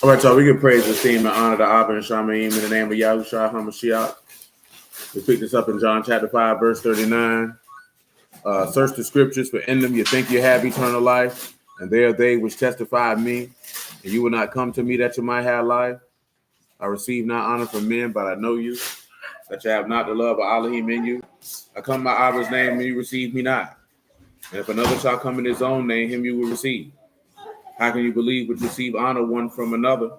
All right, y'all. We give praise, esteem, and honor to Abba and Shamaim in the name of Yahushua HaMashiach. We pick this up in John chapter 5, verse 39. Search the scriptures, for in them you think you have eternal life, and they are they which testify of me. And you will not come to me that you might have life. I receive not honor from men, but I know you, that you have not the love of Elohim in you. I come by Abba's name, and you receive me not. And if another shall come in his own name, him you will receive. How can you believe which receive honor one from another,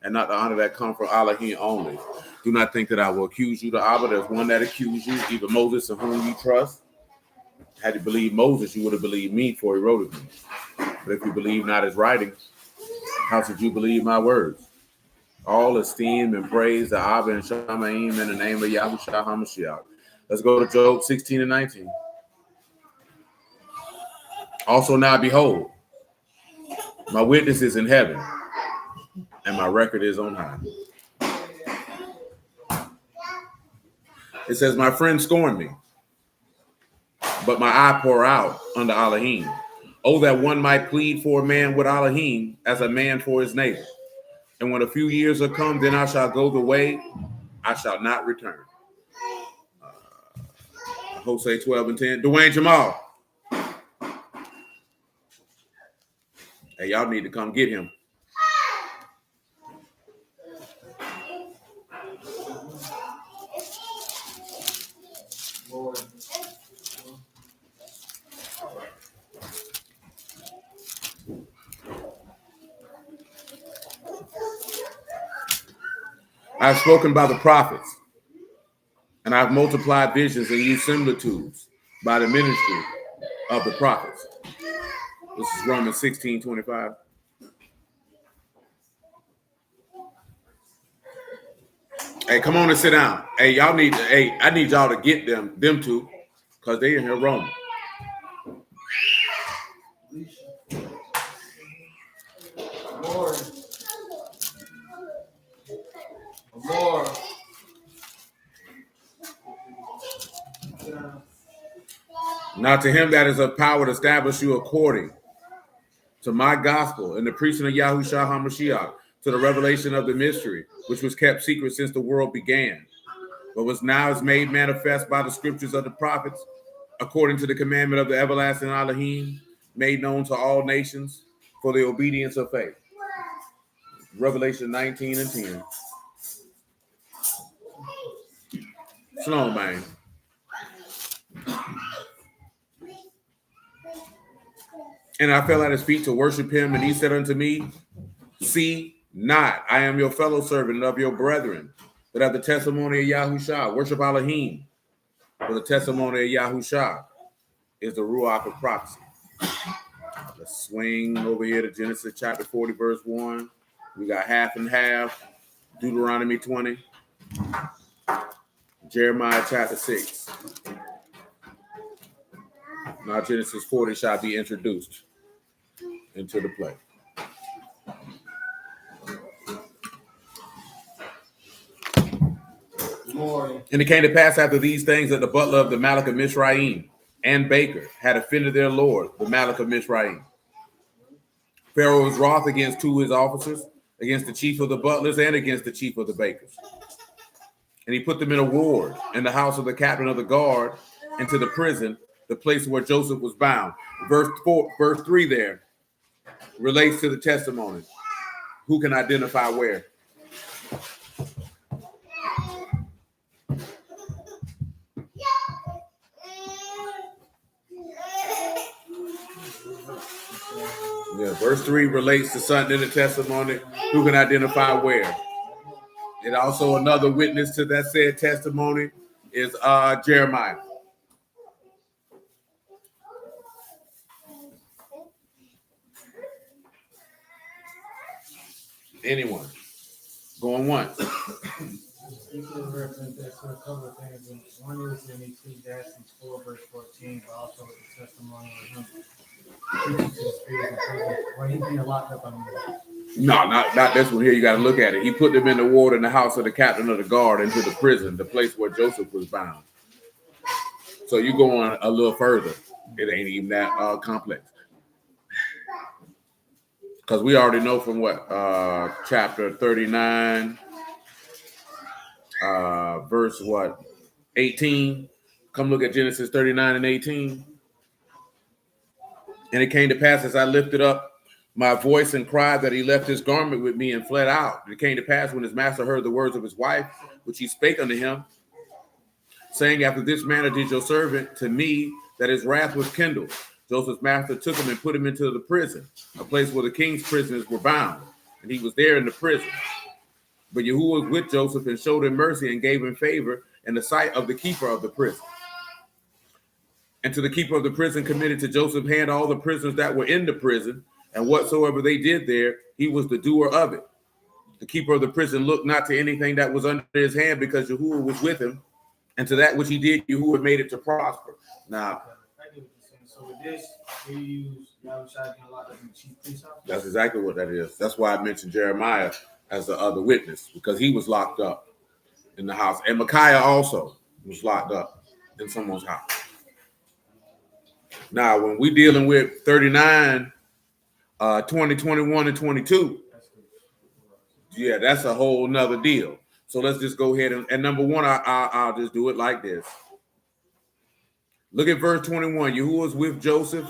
and not the honor that come from Elohim only? Do not think that I will accuse you to Abba. There's one that accused you, even Moses, of whom you trust. Had you believed Moses, you would have believed me, for he wrote of me. But if you believe not his writings, how should you believe my words? All esteem and praise to Abba and Shamaim in the name of Yahushua HaMashiach. Let's go to Job 16 and 19. Also now behold, my witness is in heaven, and my record is on high. It says, my friends scorn me, but my eye pour out unto Elohim. Oh, that one might plead for a man with Elohim as a man for his neighbor. And when a few years are come, then I shall go the way, I shall not return. Hosea 12 and 10. Dwayne Jamal. Hey, y'all need to come get him. I've spoken by the prophets, and I've multiplied visions and used similitudes by the ministry of the prophets. This is Romans 16:25. Hey, come on and sit down. Hey, y'all need to, hey, I need y'all to get them two, because they in here roaming. Lord. Now to him that is of power to establish you according to my gospel and the preaching of Yahushua HaMashiach, to the revelation of the mystery, which was kept secret since the world began, but was now is made manifest by the scriptures of the prophets, according to the commandment of the everlasting Elohim, made known to all nations for the obedience of faith. Revelation 19 and 10. Slow, man. And I fell at his feet to worship him, and he said unto me, see not, I am your fellow servant of your brethren, that have the testimony of Yahushua. Worship Elohim, for the testimony of Yahushua is the Ruach of prophecy. Let's swing over here to Genesis chapter 40, verse 1. We got half and half. Deuteronomy 20. Jeremiah chapter 6. Now Genesis 40 shall be introduced into the play. And it came to pass after these things that the butler of the Malach of Mizraim and baker had offended their lord, the Malach of Mizraim. Pharaoh was wroth against two of his officers, against the chief of the butlers and against the chief of the bakers. And he put them in a ward in the house of the captain of the guard, into the prison, the place where Joseph was bound. Verse 3 there relates to the testimony. Who can identify where? Yeah, verse 3 relates to something in the testimony. Who can identify where? And also another witness to that said testimony is Jeremiah. Anyone? Going once. You can reference that to a couple of things. One is in Ecclesiastes 4, verse 14, but also with the testimony of him. Well, he's being locked up on No, not this one here. You got to look at it. He put them in the ward in the house of the captain of the guard, into the prison, the place where Joseph was bound. So you go on a little further. It ain't even that complex. because we already know from what chapter 39, verse what 18. Come look at Genesis 39 and 18. And it came to pass as I lifted up my voice and cried that he left his garment with me and fled out. And it came to pass when his master heard the words of his wife, which he spake unto him, saying, after this manner did your servant to me, that his wrath was kindled. Joseph's master took him and put him into the prison, a place where the king's prisoners were bound. And he was there in the prison. But Yahuwah was with Joseph and showed him mercy and gave him favor in the sight of the keeper of the prison. And to the keeper of the prison committed to Joseph's hand all the prisoners that were in the prison, and whatsoever they did there, he was the doer of it. The keeper of the prison looked not to anything that was under his hand, because Yahuwah was with him, and to that which he did, Yahuwah made it to prosper. Now, so with this, we use Yahushua being locked up in the chief priest's house. that's exactly what that is. That's why I mentioned Jeremiah as the other witness, because he was locked up in the house, and Micaiah also was locked up in someone's house. Now, when we're dealing with 39, 20, 21, and 22, yeah, that's a whole nother deal. So let's just go ahead and number one, I'll just do it like this. Look at verse 21. Yahuwah was with Joseph,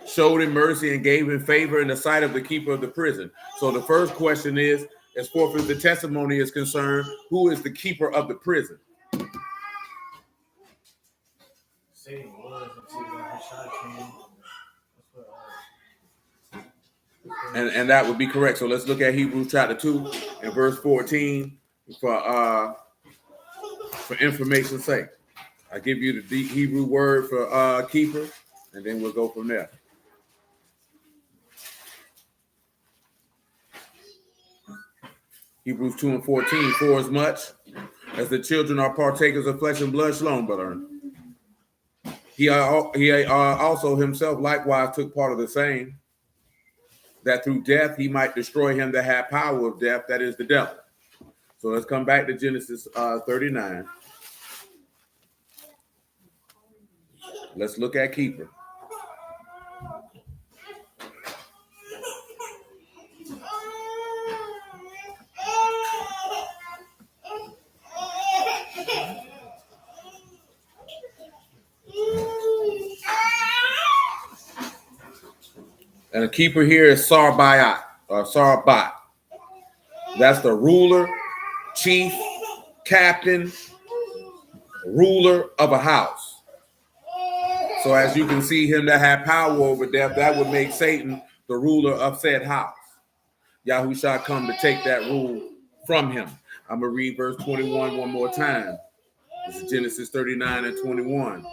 showed him mercy, and gave him favor in the sight of the keeper of the prison. So the first question is, as far as the testimony is concerned, who is the keeper of the prison? And that would be correct. So let's look at Hebrews chapter 2 and verse 14 for information's sake. I give you the Hebrew word for keeper, and then we'll go from there. Hebrews 2 and 14, for as much as the children are partakers of flesh and blood, shalom, brother. He also himself likewise took part of the same, that through death he might destroy him that had power of death, that is the devil. So let's come back to Genesis 39. Let's look at keeper. And a keeper here is Sarbayat or Sarbat. That's the ruler, chief, captain, ruler of a house. So as you can see, him that had power over death, that would make Satan the ruler of said house. Yahushua come to take that rule from him. I'm going to read verse 21 one more time. This is Genesis 39 and 21.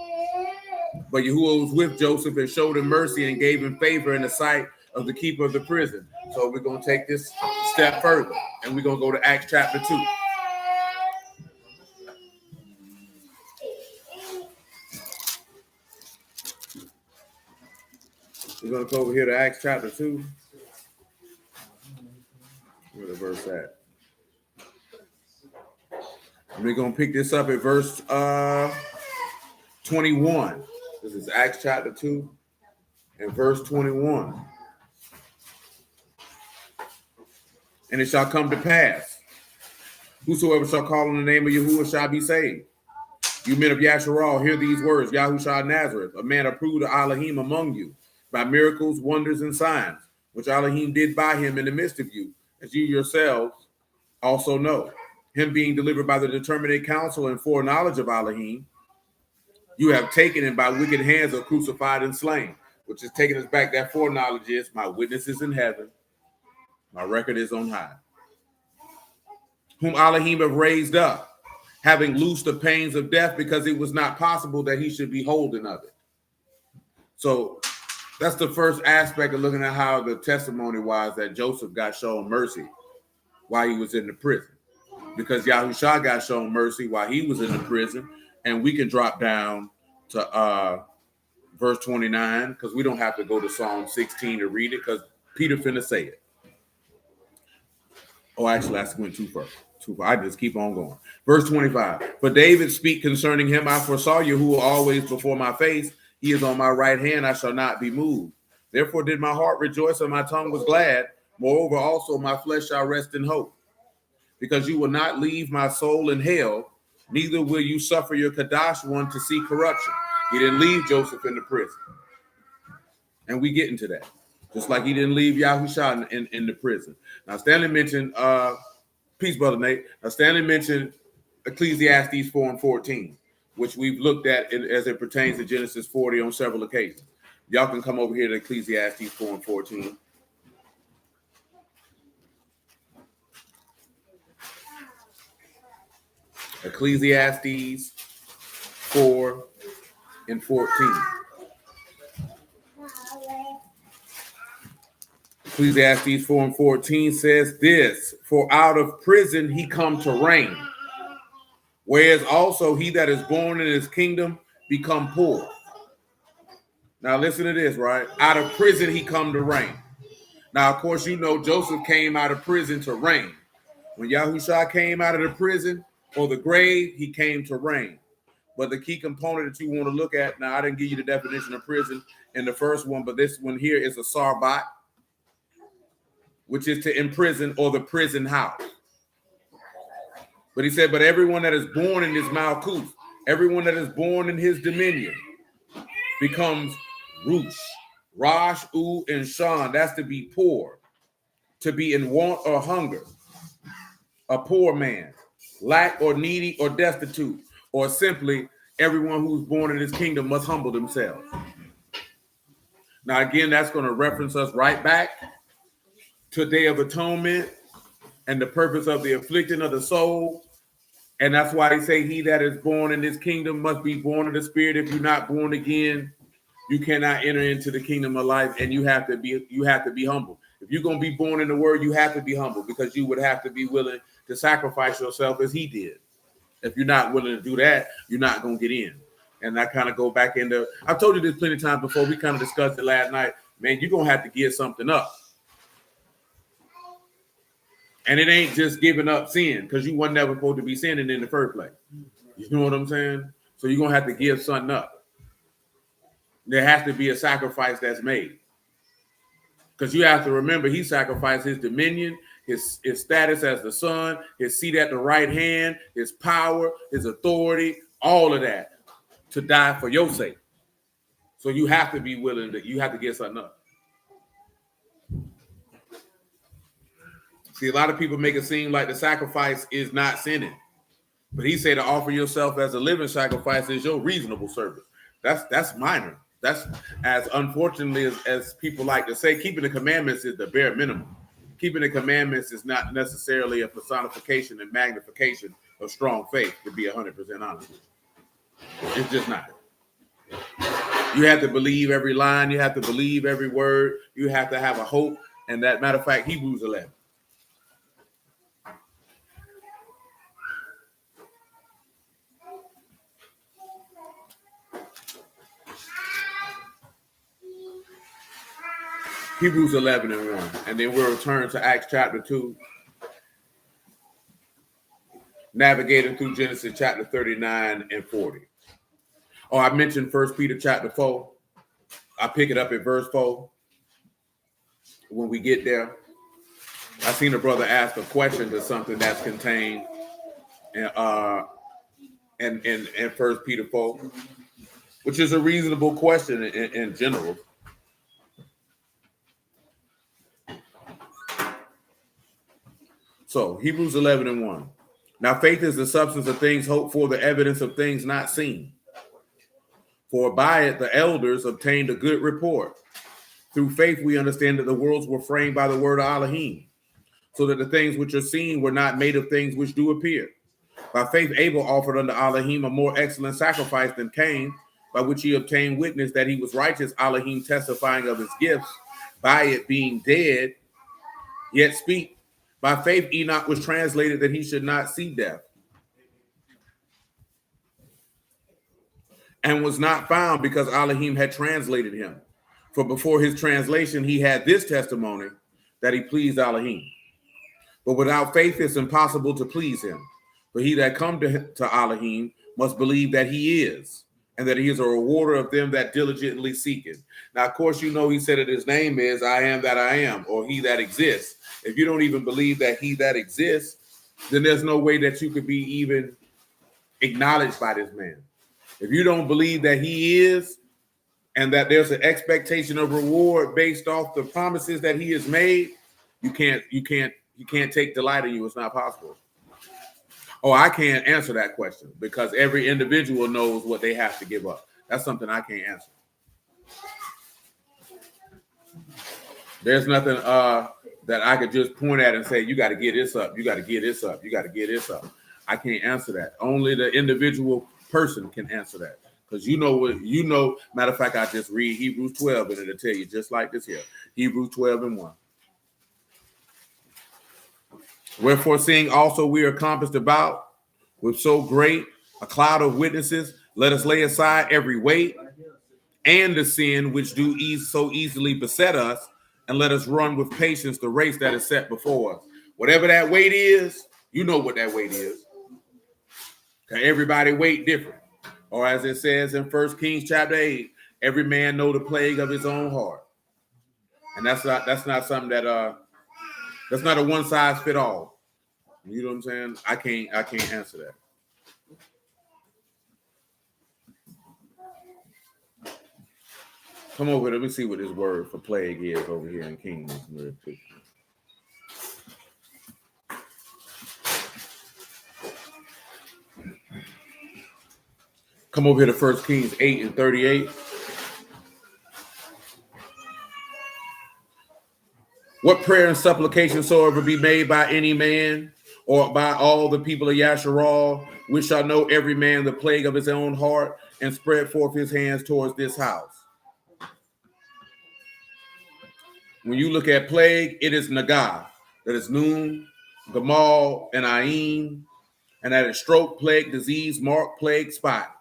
But Yahuwah was with Joseph and showed him mercy and gave him favor in the sight of the keeper of the prison. So we're going to take this step further, and we're going to go to Acts chapter 2. We're going to go over here to Acts chapter 2. Where's the verse at? And we're going to pick this up at verse 21. This is Acts chapter 2 and verse 21. And it shall come to pass, whosoever shall call on the name of Yahuwah shall be saved. You men of Yasharal, hear these words, Yahushua Nazareth, a man approved of Elohim among you, by miracles, wonders, and signs, which Elohim did by him in the midst of you, as you yourselves also know. Him being delivered by the determinate counsel and foreknowledge of Elohim, you have taken him by wicked hands are crucified and slain, which is taking us back. That foreknowledge is my witness is in heaven, my record is on high. Whom Elohim have raised up, having loosed the pains of death, because it was not possible that he should be holden of it. So that's the first aspect of looking at how the testimony was that Joseph got shown mercy while he was in the prison. Because Yahushua got shown mercy while he was in the prison. And we can drop down to verse 29, because we don't have to go to Psalm 16 to read it, because Peter finna say it. Oh, actually, I went too far. I just keep on going. Verse 25. For David speak concerning him, I foresaw Yahuwah always before my face. He is on my right hand, I shall not be moved. Therefore did my heart rejoice, and my tongue was glad. Moreover, also my flesh shall rest in hope, because you will not leave my soul in hell, neither will you suffer your Kadash one to see corruption. He didn't leave Joseph in the prison. And we get into that. Just like he didn't leave Yahusha in the prison. Now, Stanley mentioned, peace, Brother Nate. Now, Stanley mentioned Ecclesiastes 4 and 14, which we've looked at as it pertains to Genesis 40 on several occasions. Y'all can come over here to Ecclesiastes 4 and 14. Ecclesiastes 4 and 14. Ecclesiastes 4 and 14 says this: for out of prison he come to reign, whereas also he that is born in his kingdom become poor. Now listen to this, right? Out of prison he come to reign. Now, of course, you know Joseph came out of prison to reign. When Yahusha came out of the prison or the grave, he came to reign. But the key component that you want to look at, now I didn't give you the definition of prison in the first one, but this one here is a sarbat, which is to imprison or the prison house. But he said, but everyone that is born in his Malkuth, everyone that is born in his dominion becomes Rush, Rosh, U, and Shan. That's to be poor, to be in want or hunger, a poor man, lack or needy or destitute, or simply everyone who's born in his kingdom must humble themselves. Now, again, that's going to reference us right back to Day of Atonement and the purpose of the afflicting of the soul. And that's why they say he that is born in this kingdom must be born of the Spirit. If you're not born again, you cannot enter into the kingdom of life, and you have to be humble. If you're going to be born in the word, you have to be humble, because you would have to be willing to sacrifice yourself as he did. If you're not willing to do that, you're not going to get in. And I kind of go back into, I've told you this plenty of times before. We kind of discussed it last night. Man, you're going to have to give something up. And it ain't just giving up sin, because you weren't never supposed to be sinning in the first place. You know what I'm saying? So you're going to have to give something up. There has to be a sacrifice that's made. Because you have to remember, he sacrificed his dominion, his status as the son, his seat at the right hand, his power, his authority, all of that to die for your sake. So you have to be willing you have to give something up. See, a lot of people make it seem like the sacrifice is not sinning. But he said to offer yourself as a living sacrifice is your reasonable service. That's minor. That's, as unfortunately as people like to say, keeping the commandments is the bare minimum. Keeping the commandments is not necessarily a personification and magnification of strong faith, to be 100% honest. It's just not. You have to believe every line. You have to believe every word. You have to have a hope. And that, matter of fact, Hebrews 11. Hebrews 11 and 1. And then we'll return to Acts chapter 2. Navigating through Genesis chapter 39 and 40. Oh, I mentioned 1 Peter chapter 4. I pick it up at verse 4. When we get there, I seen a brother ask a question to something that's contained in 1 Peter 4, which is a reasonable question in general. So, Hebrews 11 and 1. Now, faith is the substance of things hoped for, the evidence of things not seen. For by it the elders obtained a good report. Through faith we understand that the worlds were framed by the word of Elohim, so that the things which are seen were not made of things which do appear. By faith Abel offered unto Elohim a more excellent sacrifice than Cain, by which he obtained witness that he was righteous, Elohim testifying of his gifts, by it being dead, yet speak. By faith Enoch was translated that he should not see death, and was not found, because Elohim had translated him. For before his translation he had this testimony, that he pleased Elohim. But without faith it's impossible to please him. For he that come to Elohim must believe that he is, and that he is a rewarder of them that diligently seek him. Now, of course, you know he said that his name is I am that I am, or he that exists. If you don't even believe that he that exists, then there's no way that you could be even acknowledged by this man. If you don't believe that he is, and that there's an expectation of reward based off the promises that he has made, you can't take delight in you. It's not possible. Oh, I can't answer that question because every individual knows what they have to give up. That's something I can't answer. There's nothing that I could just point at and say, you got to get this up, you got to get this up, you got to get this up. I can't answer that. Only the individual person can answer that. Because you know what, you know, matter of fact, I just read Hebrews 12 and it'll tell you just like this here. Hebrews 12 and 1. Wherefore, seeing also we are compassed about with so great a cloud of witnesses, let us lay aside every weight and the sin which do so easily beset us, and let us run with patience the race that is set before us. Whatever that weight is, you know what that weight is. Okay, everybody weight different. Or as it says in 1 Kings chapter 8, every man know the plague of his own heart. And that's not something that that's not a one size fit all. You know what I'm saying? I can't answer that. Come over, let me see what this word for plague is over here in Kings real quick. Come over here to 1 Kings 8 and 38. What prayer and supplication soever be made by any man or by all the people of Yasharal, which shall know every man the plague of his own heart and spread forth his hands towards this house. When you look at plague, it is Nagah, that is Nun, Gamal, and Ain, and that is stroke, plague, disease, mark, plague, spot.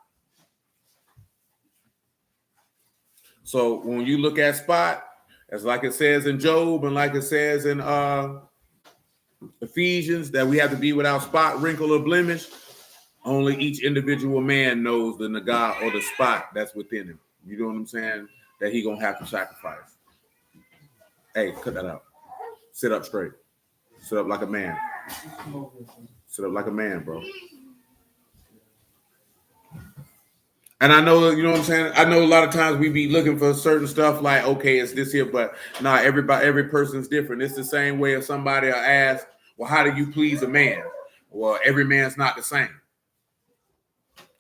So when you look at spot, as like it says in Job and like it says in Ephesians, that we have to be without spot, wrinkle, or blemish, only each individual man knows the Nagah or the spot that's within him. You know what I'm saying? That he gonna have to sacrifice. Hey, cut that out. Sit up straight. Sit up like a man. Sit up like a man, bro. And I know, you know what I'm saying? I know a lot of times we be looking for certain stuff like, okay, it's this here, but nah, every person's different. It's the same way if somebody will ask, well, how do you please a man? Well, every man's not the same.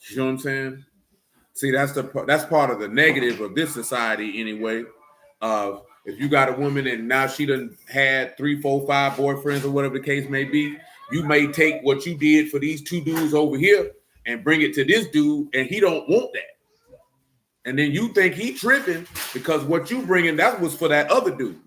You know what I'm saying? See, that's part of the negative of this society anyway. If you got a woman and now she done had 3, 4, 5 boyfriends or whatever the case may be, you may take what you did for these 2 dudes over here and bring it to this dude, and he don't want that. And then you think he tripping because what you bringing, that was for that other dude.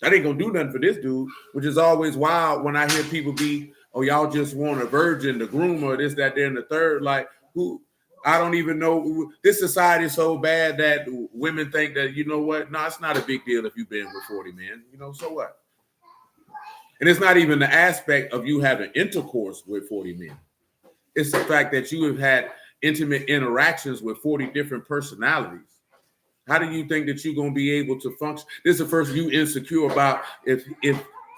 That ain't gonna do nothing for this dude, which is always wild when I hear people be, oh, y'all just want a virgin, the groomer, this, that, there, and the third. Like, who? I don't even know. This society is so bad that women think that, you know what? No, it's not a big deal if you've been with 40 men. You know, so what? And it's not even the aspect of you having intercourse with 40 men. It's the fact that you have had intimate interactions with 40 different personalities. How do you think that you're going to be able to function? This is the first you insecure about if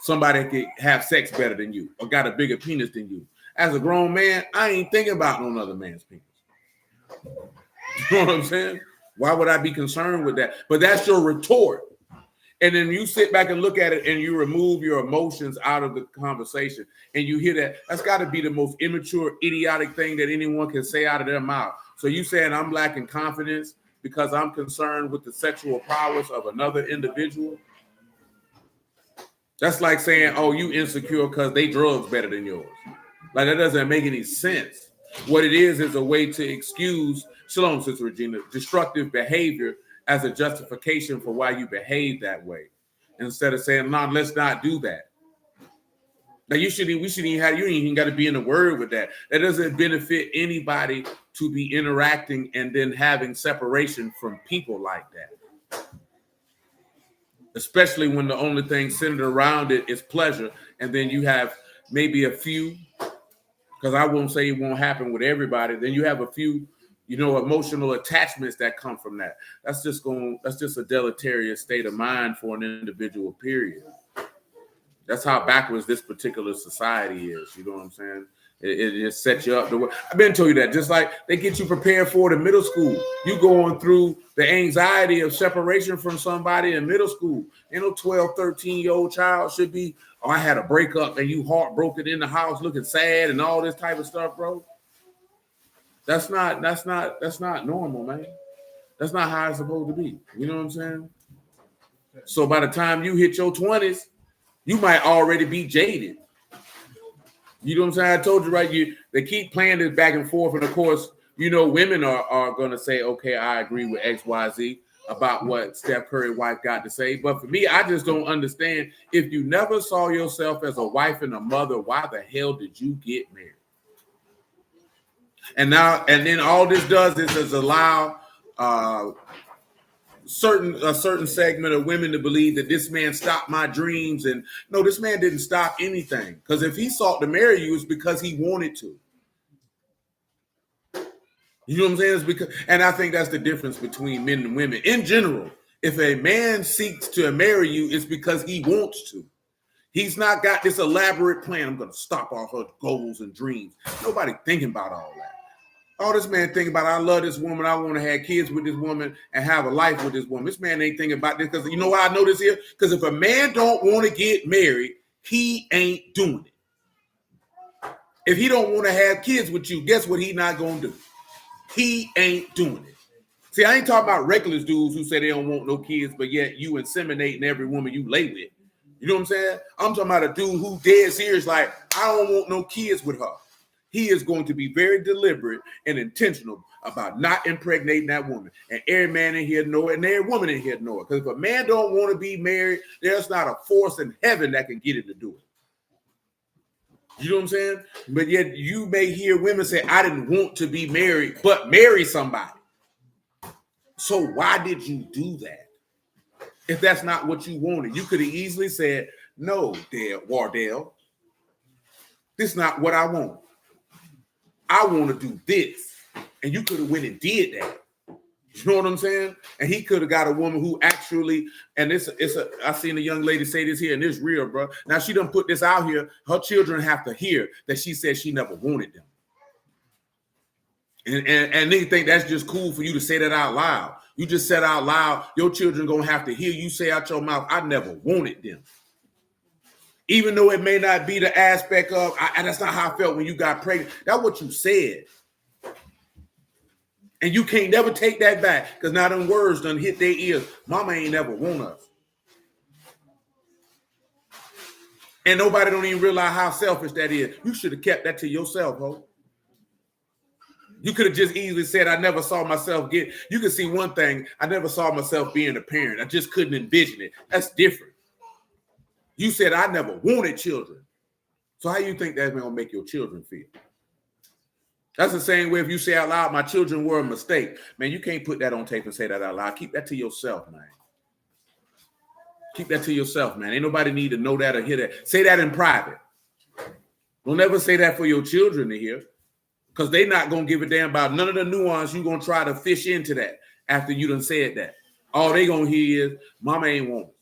somebody could have sex better than you or got a bigger penis than you. As a grown man, I ain't thinking about no other man's penis. You know what I'm saying? Why would I be concerned with that? But that's your retort. And then you sit back and look at it and you remove your emotions out of the conversation and you hear that. That's got to be the most immature, idiotic thing that anyone can say out of their mouth. So you saying I'm lacking confidence because I'm concerned with the sexual prowess of another individual? That's like saying, oh, you insecure because they drugs better than yours. Like, that doesn't make any sense. What it is a way to excuse, shalom, Sister Regina, destructive behavior as a justification for why you behave that way, instead of saying, "No, let's not do that." Now you ain't even got to be in the word with that. That doesn't benefit anybody to be interacting and then having separation from people like that. Especially when the only thing centered around it is pleasure, and then you have maybe a few, because I won't say it won't happen with everybody. Then you have a few emotional attachments that come from that. That's just a deleterious state of mind for an individual, period. That's how backwards this particular society is. You know what I'm saying? It just sets you up. I've been told you that. Just like they get you prepared for it in middle school. You going through the anxiety of separation from somebody in middle school. 12, 13-year-old child should be, oh, I had a breakup and you heartbroken in the house looking sad and all this type of stuff, bro. That's not normal, man. That's not how it's supposed to be. You know what I'm saying? So by the time you hit your 20s, you might already be jaded. You know what I'm saying? I told you, right? They keep playing this back and forth. And of course, women are going to say, okay, I agree with XYZ about what Steph Curry's wife got to say. But for me, I just don't understand. If you never saw yourself as a wife and a mother, why the hell did you get married? And then all this does is allow a certain segment of women to believe that this man stopped my dreams. And no, this man didn't stop anything. Because if he sought to marry you, it's because he wanted to. You know what I'm saying? It's because, and I think that's the difference between men and women. In general, if a man seeks to marry you, it's because he wants to. He's not got this elaborate plan. I'm going to stop all her goals and dreams. Nobody thinking about all that. All this man thinking about, I love this woman, I want to have kids with this woman and have a life with this woman. This man ain't thinking about this, because you know why I know this here? Because if a man don't want to get married, he ain't doing it. If he don't want to have kids with you, guess what he not going to do? He ain't doing it. See, I ain't talking about reckless dudes who say they don't want no kids, but yet you inseminating every woman you lay with. You know what I'm saying? I'm talking about a dude who dead serious, like, I don't want no kids with her. He is going to be very deliberate and intentional about not impregnating that woman. And every man in here know it, and every woman in here know it. Because if a man don't want to be married, there's not a force in heaven that can get him to do it. You know what I'm saying? But yet you may hear women say, I didn't want to be married, but marry somebody. So why did you do that? If that's not what you wanted, you could have easily said, no, Wardell, this is not what I want. I want to do this. And you could have went and did that. You know what I'm saying? And he could have got a woman who actually, and I seen a young lady say this here, and it's real, bro. Now she done put this out here. Her children have to hear that she said she never wanted them. And they think that's just cool for you to say that out loud. You just said out loud, your children gonna have to hear you say out your mouth, I never wanted them. Even though it may not be the aspect of, that's not how I felt when you got pregnant. That's what you said. And you can't never take that back, because now them words done hit their ears. Mama ain't never want us. And nobody don't even realize how selfish that is. You should have kept that to yourself, ho. You could have just easily said, I never saw myself you can see one thing, I never saw myself being a parent. I just couldn't envision it. That's different. You said, I never wanted children. So how you think that's going to make your children feel? That's the same way if you say out loud, my children were a mistake. Man, you can't put that on tape and say that out loud. Keep that to yourself, man. Keep that to yourself, man. Ain't nobody need to know that or hear that. Say that in private. Don't ever say that for your children to hear, because they're not going to give a damn about none of the nuance. You're going to try to fish into that after you done said that. All they going to hear is, mama ain't want us.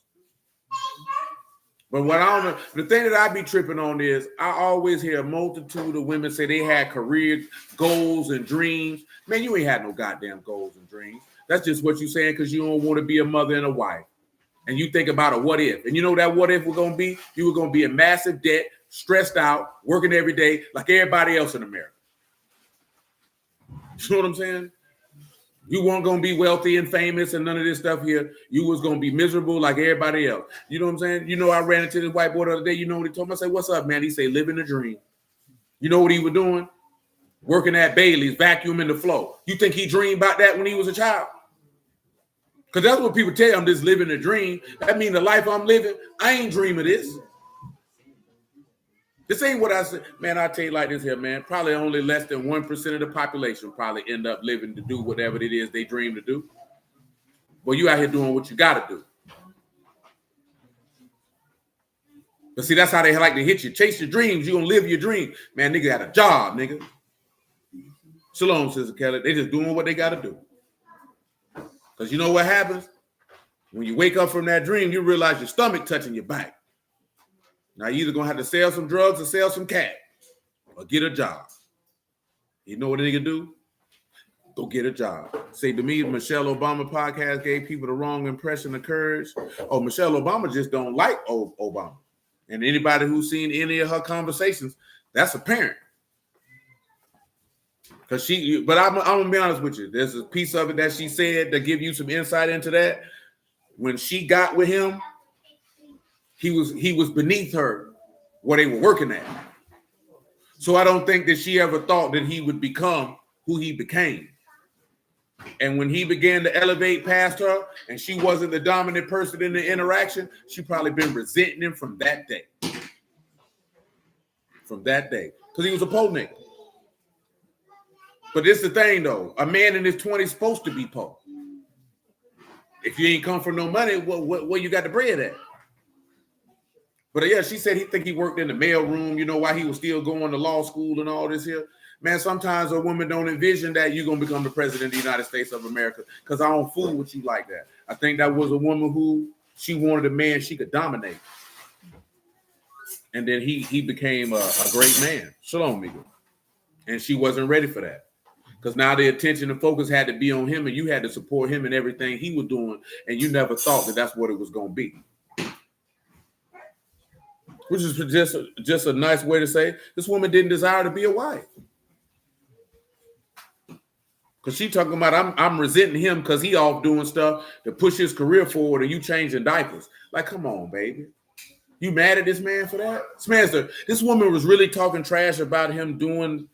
But what I don't know, the thing that I be tripping on is I always hear a multitude of women say they had career goals and dreams. Man, you ain't had no goddamn goals and dreams. That's just what you're saying because you don't want to be a mother and a wife. And you think about a what if. And you know that what if we're going to be? You were going to be in massive debt, stressed out, working every day like everybody else in America. You know what I'm saying? You weren't going to be wealthy and famous and none of this stuff here. You was going to be miserable like everybody else. You know what I'm saying? You know, I ran into this white boy the other day. You know what he told me? I said, what's up, man? He said, living a dream. You know what he was doing? Working at Bailey's, vacuuming the floor. You think he dreamed about that when he was a child? Because that's what people tell him, this living a dream. That means the life I'm living, I ain't dreaming this. This ain't what I said. Man, I'll tell you like this here, man. Probably only less than 1% of the population probably end up living to do whatever it is they dream to do. Well, you out here doing what you got to do. But see, that's how they like to hit you. Chase your dreams. You're going to live your dream. Man, nigga got a job, nigga. Shalom, Sister Kelly. They just doing what they got to do. Because you know what happens? When you wake up from that dream, you realize your stomach touching your back. Now you're either going to have to sell some drugs or sell some cat or get a job. You know what a nigga do? Go get a job. Say to me, Michelle Obama podcast gave people the wrong impression of courage. Oh, Michelle Obama just don't like Obama. And anybody who's seen any of her conversations, that's apparent. But I'm gonna be honest with you. There's a piece of it that she said to give you some insight into that. When she got with him, he was beneath her where they were working at. So I don't think that she ever thought that he would become who he became. And when he began to elevate past her and she wasn't the dominant person in the interaction, she probably been resenting him from that day. From that day. Because he was a po nigga. But this is the thing, though. A man in his 20s supposed to be po. If you ain't come from no money, where you got the bread at? But yeah, she said he worked in the mail room, while he was still going to law school and all this here. Man, sometimes a woman don't envision that you're going to become the president of the United States of America because I don't fool with you like that. I think that was a woman who she wanted a man she could dominate. And then he became a great man. Shalom, Miguel. And she wasn't ready for that. Because now the attention and focus had to be on him and you had to support him in everything he was doing. And you never thought that that's what it was going to be. Which is just a nice way to say this woman didn't desire to be a wife. Because she talking about I'm resenting him because he off doing stuff to push his career forward and you changing diapers. Like, come on, baby. You mad at this man for that? This woman was really talking trash about him doing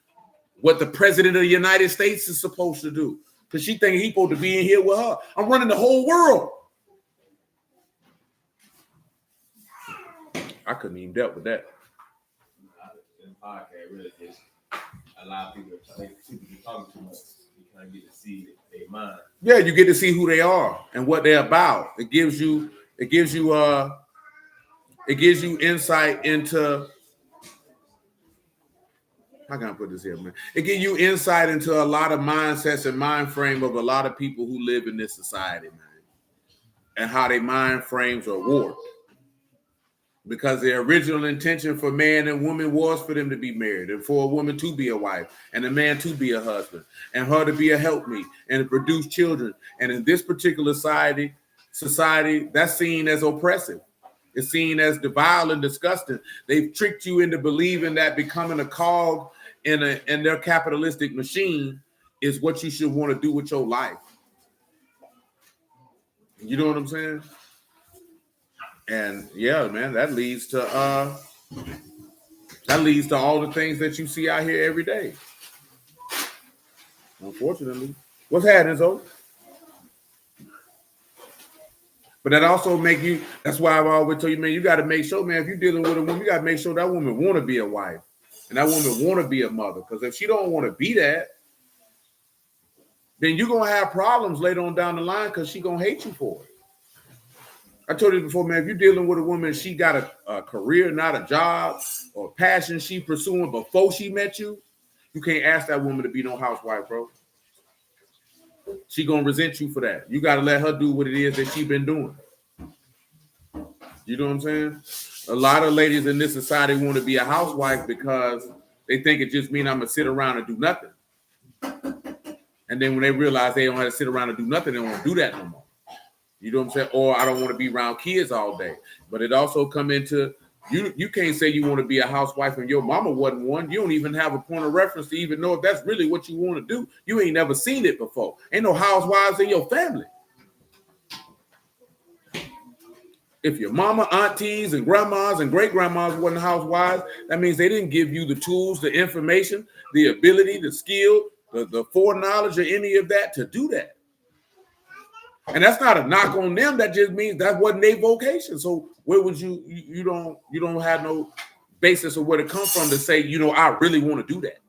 what the president of the United States is supposed to do. Because she thinking he's supposed to be in here with her. I'm running the whole world. I couldn't even dealt with that. The podcast really just allow people to be talking too much. You kind of get to see their mind. Yeah, you get to see who they are and what they're about. It gives you insight into. How can I put this here, man? It gives you insight into a lot of mindsets and mind frame of a lot of people who live in this society, man, and how their mind frames are warped. Because the original intention for man and woman was for them to be married and for a woman to be a wife and a man to be a husband and her to be a helpmeet and to produce children. And in this particular society, that's seen as oppressive. It's seen as vile and disgusting. They've tricked you into believing that becoming a cog in their capitalistic machine is what you should want to do with your life. You know what I'm saying? And yeah, man, that leads to all the things that you see out here every day. Unfortunately, what's happening, Zoe? But that also that's why I've always told you, man, you got to make sure, man, if you're dealing with a woman, you got to make sure that woman want to be a wife and that woman want to be a mother. Because if she don't want to be that, then you're going to have problems later on down the line because she going to hate you for it. I told you before, man, if you're dealing with a woman, she got a career, not a job or passion she pursuing before she met you, you can't ask that woman to be no housewife, bro. She gonna resent you for that. You got to let her do what it is that she been doing. You know what I'm saying? A lot of ladies in this society want to be a housewife because they think it just means I'm gonna sit around and do nothing. And then when they realize they don't have to sit around and do nothing, they don't want to do that no more. You know what I'm saying? Or I don't want to be around kids all day. But it also come into you can't say you want to be a housewife and your mama wasn't one. You don't even have a point of reference to even know if that's really what you want to do. You ain't never seen it before. Ain't no housewives in your family. If your mama, aunties, and grandmas and great-grandmas wasn't housewives, that means they didn't give you the tools, the information, the ability, the skill, the foreknowledge or any of that to do that. And that's not a knock on them. That just means that wasn't their vocation. So where would you don't have no basis of where to come from to say, I really want to do that.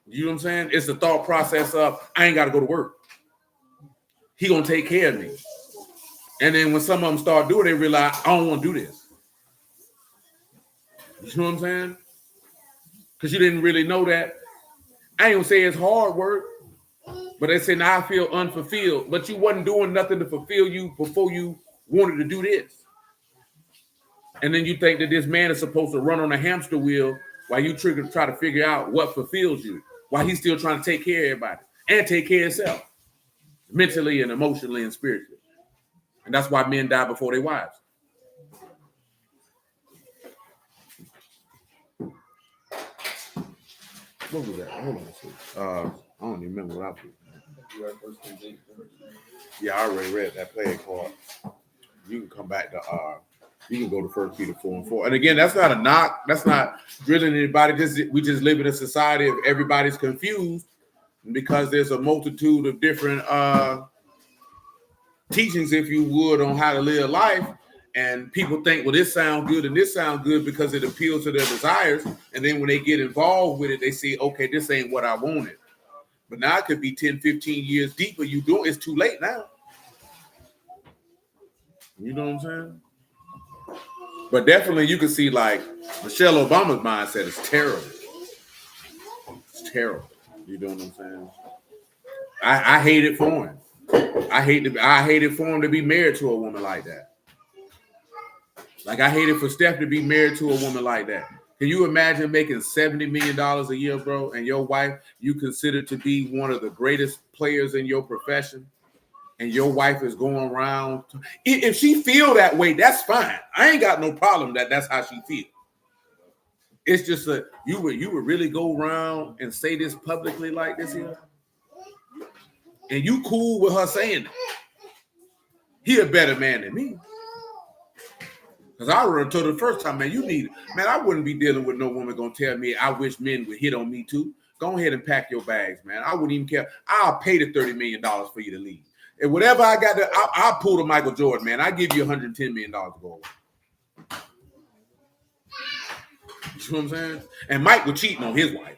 You know what I'm saying? It's the thought process of, I ain't got to go to work. He going to take care of me. And then when some of them start doing it, they realize, I don't want to do this. You know what I'm saying? Because you didn't really know that I ain't gonna say it's hard work, but they say now I feel unfulfilled. But you wasn't doing nothing to fulfill you before you wanted to do this. And then you think that this man is supposed to run on a hamster wheel while you try to figure out what fulfills you, while he's still trying to take care of everybody and take care of himself, mentally and emotionally and spiritually. And that's why men die before their wives. What was that? Hold on a second. I don't even remember what I put. Yeah, I already read that playing card. You can come back to you can go to 1 Peter 4:4. And again, that's not a knock. That's not drilling anybody. We just live in a society of everybody's confused because there's a multitude of different teachings, if you would, on how to live life. And people think, well, this sounds good and this sounds good because it appeals to their desires. And then when they get involved with it, they see, okay, this ain't what I wanted. But now it could be 10, 15 years deeper. You do it's too late now. You know what I'm saying? But definitely you can see like Michelle Obama's mindset is terrible. It's terrible. You know what I'm saying? I hate it for him. I hate it for him to be married to a woman like that. Like I hate it for Steph to be married to a woman like that. Can you imagine making $70 million a year, bro, and your wife you consider to be one of the greatest players in your profession, and your wife is going around? If she feel that way, that's fine. I ain't got no problem that's how she feel. It's just that you would really go around and say this publicly like this here, and you cool with her saying that. He a better man than me. Because I already told her the first time, man, I wouldn't be dealing with no woman gonna tell me I wish men would hit on me too. Go ahead and pack your bags, man. I wouldn't even care. I'll pay the $30 million for you to leave. And whatever I got to, I'll pull the Michael Jordan, man. I give you $110 million to go away. You know what I'm saying? And Mike was cheating on his wife.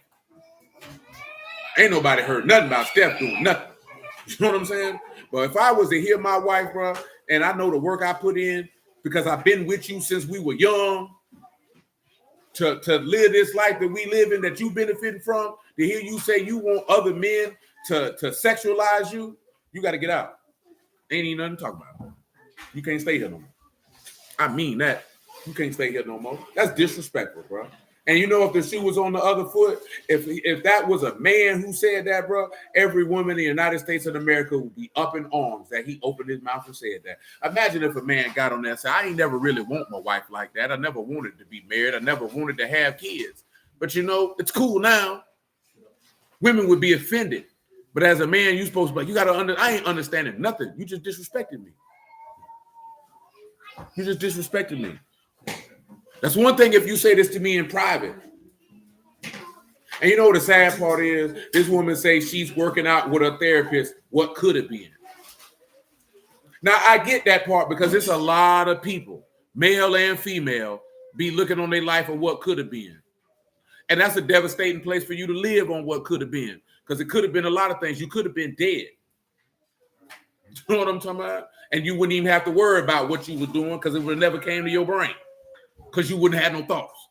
Ain't nobody heard nothing about Steph doing nothing. You know what I'm saying? But if I was to hear my wife, bro, and I know the work I put in, because I've been with you since we were young, to live this life that we live in, that you benefited from, to hear you say you want other men to sexualize you, you got to get out. Ain't even nothing to talk about. You can't stay here no more. I mean that. You can't stay here no more. That's disrespectful, bro. And you know, if the shoe was on the other foot, if that was a man who said that, bro, every woman in the United States of America would be up in arms that he opened his mouth and said that. Imagine if a man got on there and said, I ain't never really want my wife like that. I never wanted to be married. I never wanted to have kids. But you know, it's cool now. Women would be offended. But as a man, you supposed to be like, I ain't understanding nothing. You just disrespected me. You just disrespected me. That's one thing if you say this to me in private. And you know what the sad part is? This woman says she's working out with a therapist. What could it be? Now, I get that part because it's a lot of people, male and female, be looking on their life of what could have been. And that's a devastating place for you to live on what could have been. Because it could have been a lot of things. You could have been dead. You know what I'm talking about? And you wouldn't even have to worry about what you were doing because it would never came to your brain. Because you wouldn't have no thoughts.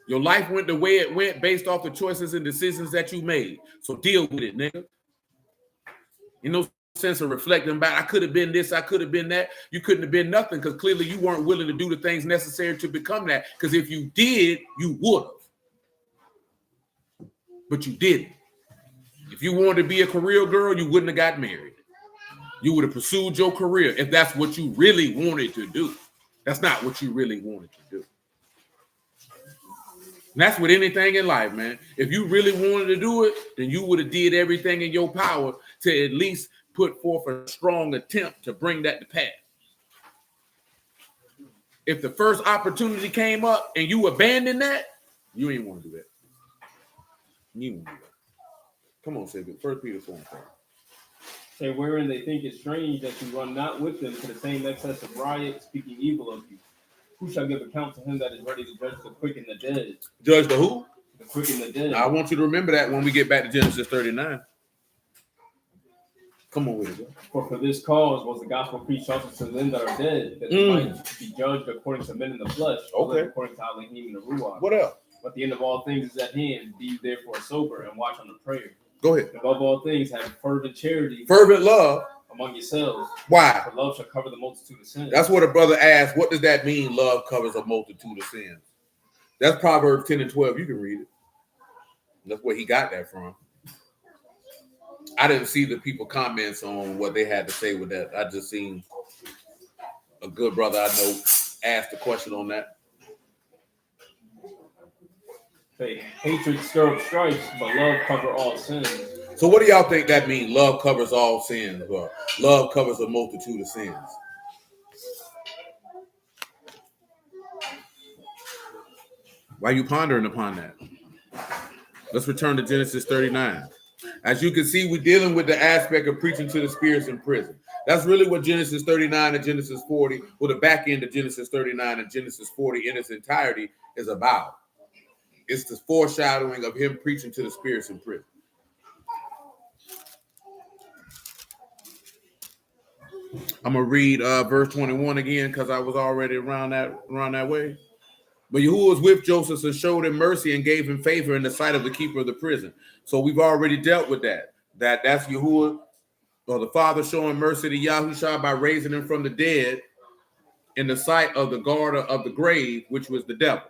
Your life went the way it went based off the choices and decisions that you made. So deal with it, nigga. In no sense of reflecting back, I could have been this, I could have been that. You couldn't have been nothing because clearly you weren't willing to do the things necessary to become that. Because if you did, you would have. But you didn't. If you wanted to be a career girl, you wouldn't have got married. You would have pursued your career if that's what you really wanted to do. That's not what you really wanted to do. And that's with anything in life, man. If you really wanted to do it, then you would have did everything in your power to at least put forth a strong attempt to bring that to pass. If the first opportunity came up and you abandoned that, you ain't want to do that. You ain't want to do that. Come on, say it. 1 Peter 4:4. Say, wherein they think it strange that you run not with them to the same excess of riot, speaking evil of you. Who shall give account to him that is ready to judge the quick and the dead? Judge the who? The quick and the dead. I want you to remember that when we get back to Genesis 39. Come on with it, bro. For this cause was the gospel preached also to them that are dead, that they might be judged according to men in the flesh, okay, according to Elohim and the Ruach. What else? But the end of all things is at hand. Be you therefore sober and watch on the prayer. Go ahead. Above all things, have fervent charity. Fervent love. Among yourselves. Why? For love shall cover the multitude of sins. That's what a brother asked. What does that mean? Love covers a multitude of sins. That's Proverbs 10 and 12. You can read it. That's where he got that from. I didn't see the people comments on what they had to say with that. I just seen a good brother I know ask the question on that. Say, hatred stir up strife, but love cover all sins. So what do y'all think that means? Love covers all sins, or love covers a multitude of sins? Why are you pondering upon that? Let's return to Genesis 39. As you can see, we're dealing with the aspect of preaching to the spirits in prison. That's really what Genesis 39 and Genesis 40, or the back end of Genesis 39 and Genesis 40 in its entirety is about. It's the foreshadowing of him preaching to the spirits in prison. I'm gonna read verse 21 again because I was already around that way. But Yahuwah was with Joseph and showed him mercy and gave him favor in the sight of the keeper of the prison. So we've already dealt with that. That's Yahuwah, or the Father showing mercy to Yahushua by raising him from the dead in the sight of the guarder of the grave, which was the devil.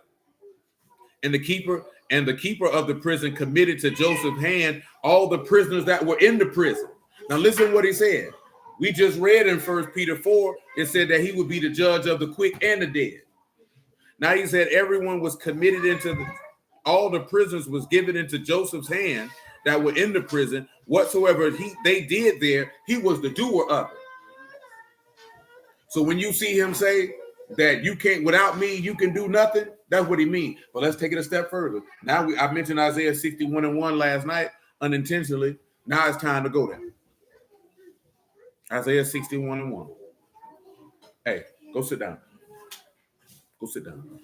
And the keeper of the prison committed to Joseph's hand all the prisoners that were in the prison. Now listen what he said. We just read in 1 Peter 4, it said that he would be the judge of the quick and the dead. Now he said everyone was committed all the prisoners was given into Joseph's hand that were in the prison. Whatsoever they did there, he was the doer of it. So when you see him say that you can't, without me, you can do nothing, that's what he means. But let's take it a step further. Now I mentioned Isaiah 61 and 1 last night unintentionally. Now it's time to go there. Isaiah 61 and 1. Hey, go sit down. Go sit down.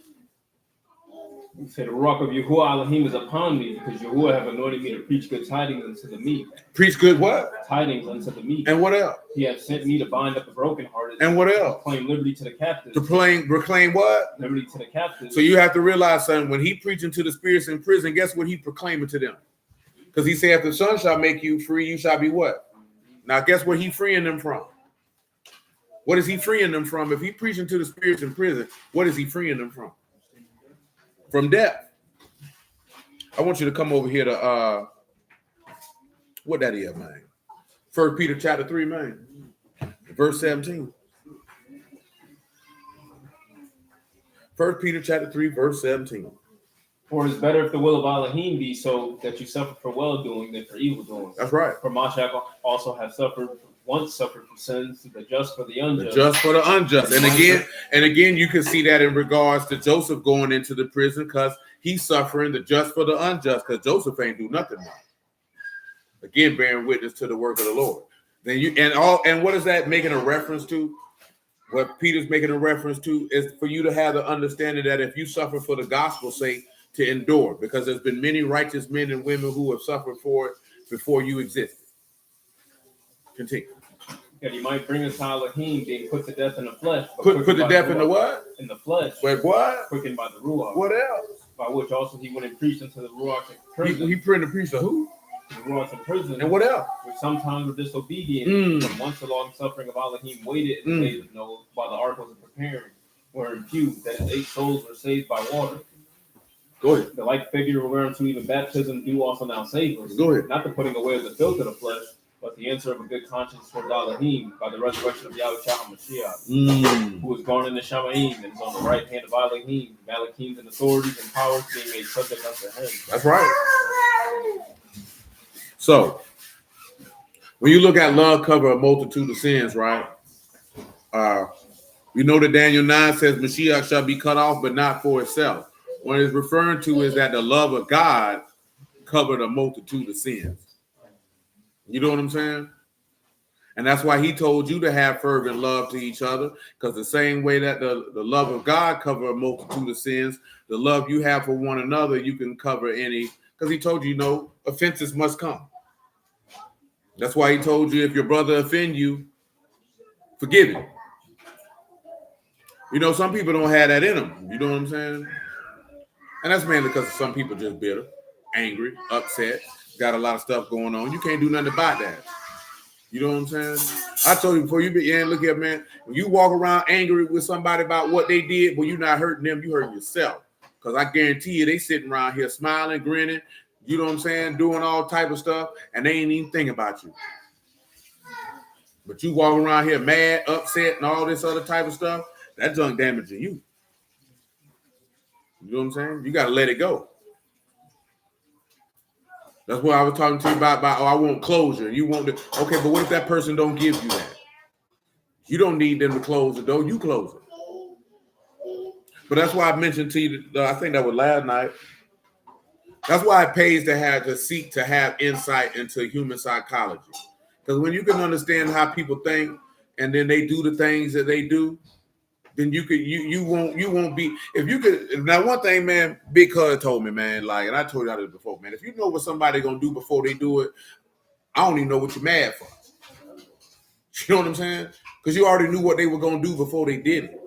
He said, the rock of Yahuwah Elohim is upon me, because Yahuwah have anointed me to preach good tidings unto the meek. Preach good what? Tidings unto the meek. And what else? He hath sent me to bind up the brokenhearted. And what else? To proclaim liberty to the captives. To proclaim what? Liberty to the captives. So you have to realize, son, when he preaching to the spirits in prison, guess what he proclaiming to them? Because he said, if the Son shall make you free, you shall be what? Now guess what he freeing them from? What is he freeing them from? If he preaching to the spirits in prison, what is he freeing them from? From death. I want you to come over here to what that is, man. 1 Peter chapter 3, man. Verse 17. 1 Peter chapter 3, verse 17. For it is better if the will of Elohim be so that you suffer for well-doing than for evil-doing. That's right. For Mashiach also have once suffered for sins, the just for the unjust. The just for the unjust. And again, you can see that in regards to Joseph going into the prison because he's suffering the just for the unjust because Joseph ain't do nothing wrong. Again, bearing witness to the work of the Lord. And what is that making a reference to? What Peter's making a reference to is for you to have the understanding that if you suffer for the gospel's sake, to endure, because there's been many righteous men and women who have suffered for it before you existed. Continue. Yeah, you might bring us to Elohim being put to death in the flesh. Put to death in the what? In the flesh. Wait, what? Quickened by the Ruach. What else? By which also he went and preached unto the Ruach in prison. He preached to who? The Ruach in prison. And what else? Which sometimes were disobedient. But once the long suffering of Elohim waited in the days of Noah while the ark was preparing, wherein few, that is 8 souls, were saved by water. Go ahead. The like figure whereunto even baptism do also now save us. Go ahead. Not the putting away of the filth of the flesh, but the answer of a good conscience towards Elohim by the resurrection of Yahushua HaMashiach, who is gone in the Shamaim and is on the right hand of Elohim, Malachim's and authorities and powers being made subject unto him. That's right. So, when you look at love cover a multitude of sins, right? You know that Daniel 9 says Mashiach shall be cut off, but not for itself. What it's referring to is that the love of God covered a multitude of sins. You know what I'm saying? And that's why he told you to have fervent love to each other, because the same way that the love of God covered a multitude of sins, the love you have for one another, you can cover any, because he told you, offenses must come. That's why he told you if your brother offend you, forgive him. Some people don't have that in them. You know what I'm saying? And that's mainly because some people just bitter, angry, upset, got a lot of stuff going on. You can't do nothing about that. You know what I'm saying? I told you before you begin, look here, man. When you walk around angry with somebody about what they did, but you're not hurting them, you hurting yourself. Because I guarantee you, they sitting around here smiling, grinning, you know what I'm saying, doing all type of stuff, and they ain't even thinking about you. But you walk around here mad, upset, and all this other type of stuff, that junk damaging you. You know what I'm saying? You got to let it go. That's what I was talking to you about oh, I want closure. You want to, okay, but what if that person don't give you that? You don't need them to close the door. You close it. But that's why I mentioned to you, I think that was last night. That's why it pays to seek to have insight into human psychology. Because when you can understand how people think and then they do the things that they do, then you won't be, if you could. Now one thing, man, Big Cud told me, man, like, and I told y'all this before, man, if you know what somebody gonna do before they do it, I don't even know what you're mad for. You know what I'm saying? Because you already knew what they were gonna do before they did it.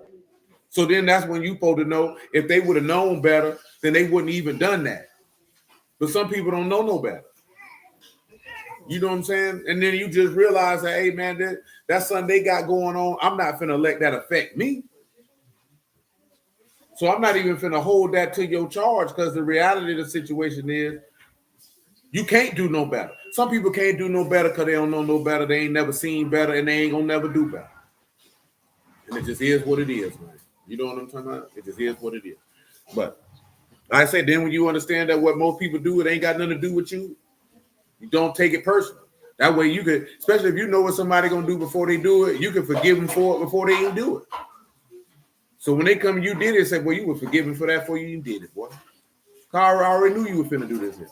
So then that's when you supposed to know, if they would have known better, then they wouldn't even done that. But some people don't know no better. You know what I'm saying? And then you just realize that, hey, man, that's something they got going on. I'm not finna let that affect me. So I'm not even finna hold that to your charge, because the reality of the situation is you can't do no better. Some people can't do no better because they don't know no better. They ain't never seen better, and they ain't gonna never do better. And it just is what it is, man. You know what I'm talking about? It just is what it is. But like I said, then when you understand that what most people do, it ain't got nothing to do with you, you don't take it personal. That way you could, especially if you know what somebody gonna do before they do it, you can forgive them for it before they even do it. So when they come, you did it, say, well, you were forgiven for that before you even did it, boy. I already knew you were finna do this here.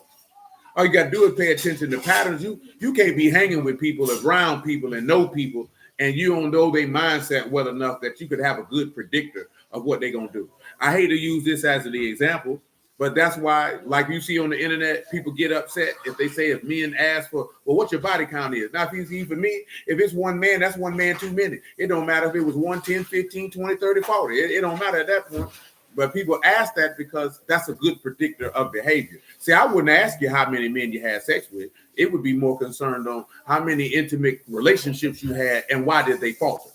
All you gotta do is pay attention to patterns. You can't be hanging with people, around people, and know people, and you don't know their mindset well enough that you could have a good predictor of what they're gonna do. I hate to use this as the example, but that's why, like you see on the internet, people get upset if they say, if men ask for, well, what your body count is. Now, if you see, for me, if it's one man, that's one man too many. It don't matter if it was 1, 10, 15, 20, 30, 40. It don't matter at that point. But people ask that because that's a good predictor of behavior. See, I wouldn't ask you how many men you had sex with. It would be more concerned on how many intimate relationships you had and why did they falter.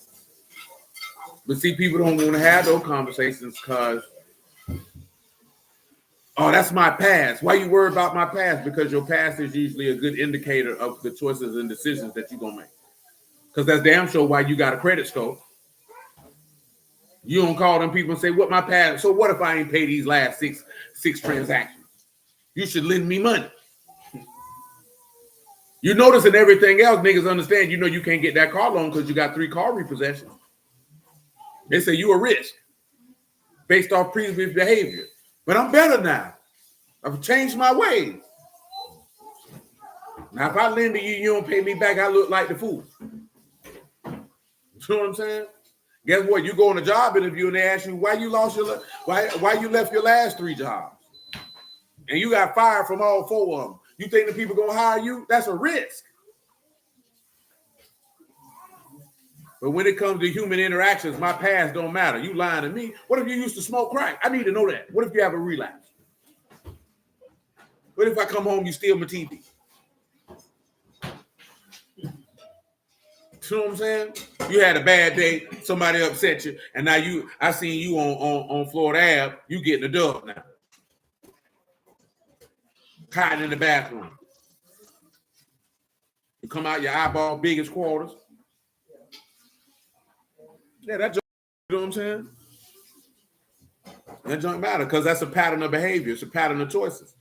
But see, people don't want to have those conversations because, oh, that's my past. Why you worry about my past? Because your past is usually a good indicator of the choices and decisions that you're going to make. Because that's damn sure why you got a credit score. You don't call them people and say, what my past? So what if I ain't pay these last six transactions? You should lend me money. You notice in everything else, niggas understand, you know you can't get that car loan because you got 3 car repossessions. They say you a risk based off previous behavior. But I'm better now. I've changed my ways. Now, if I lend to you, you don't pay me back, I look like the fool. You know what I'm saying? Guess what? You go on a job interview and they ask you why you left your last 3 jobs, and you got fired from all 4 of them. You think the people gonna hire you? That's a risk. But when it comes to human interactions, my past don't matter. You lying to me. What if you used to smoke crack? I need to know that. What if you have a relapse? What if I come home, you steal my TV? You know what I'm saying? You had a bad day, somebody upset you, and now I seen you on Florida Ave, you getting a dub now. Hiding in the bathroom. You come out, your eyeball big as quarters. Yeah, that junk, you know what I'm saying? That junk matter because that's a pattern of behavior. It's a pattern of choices.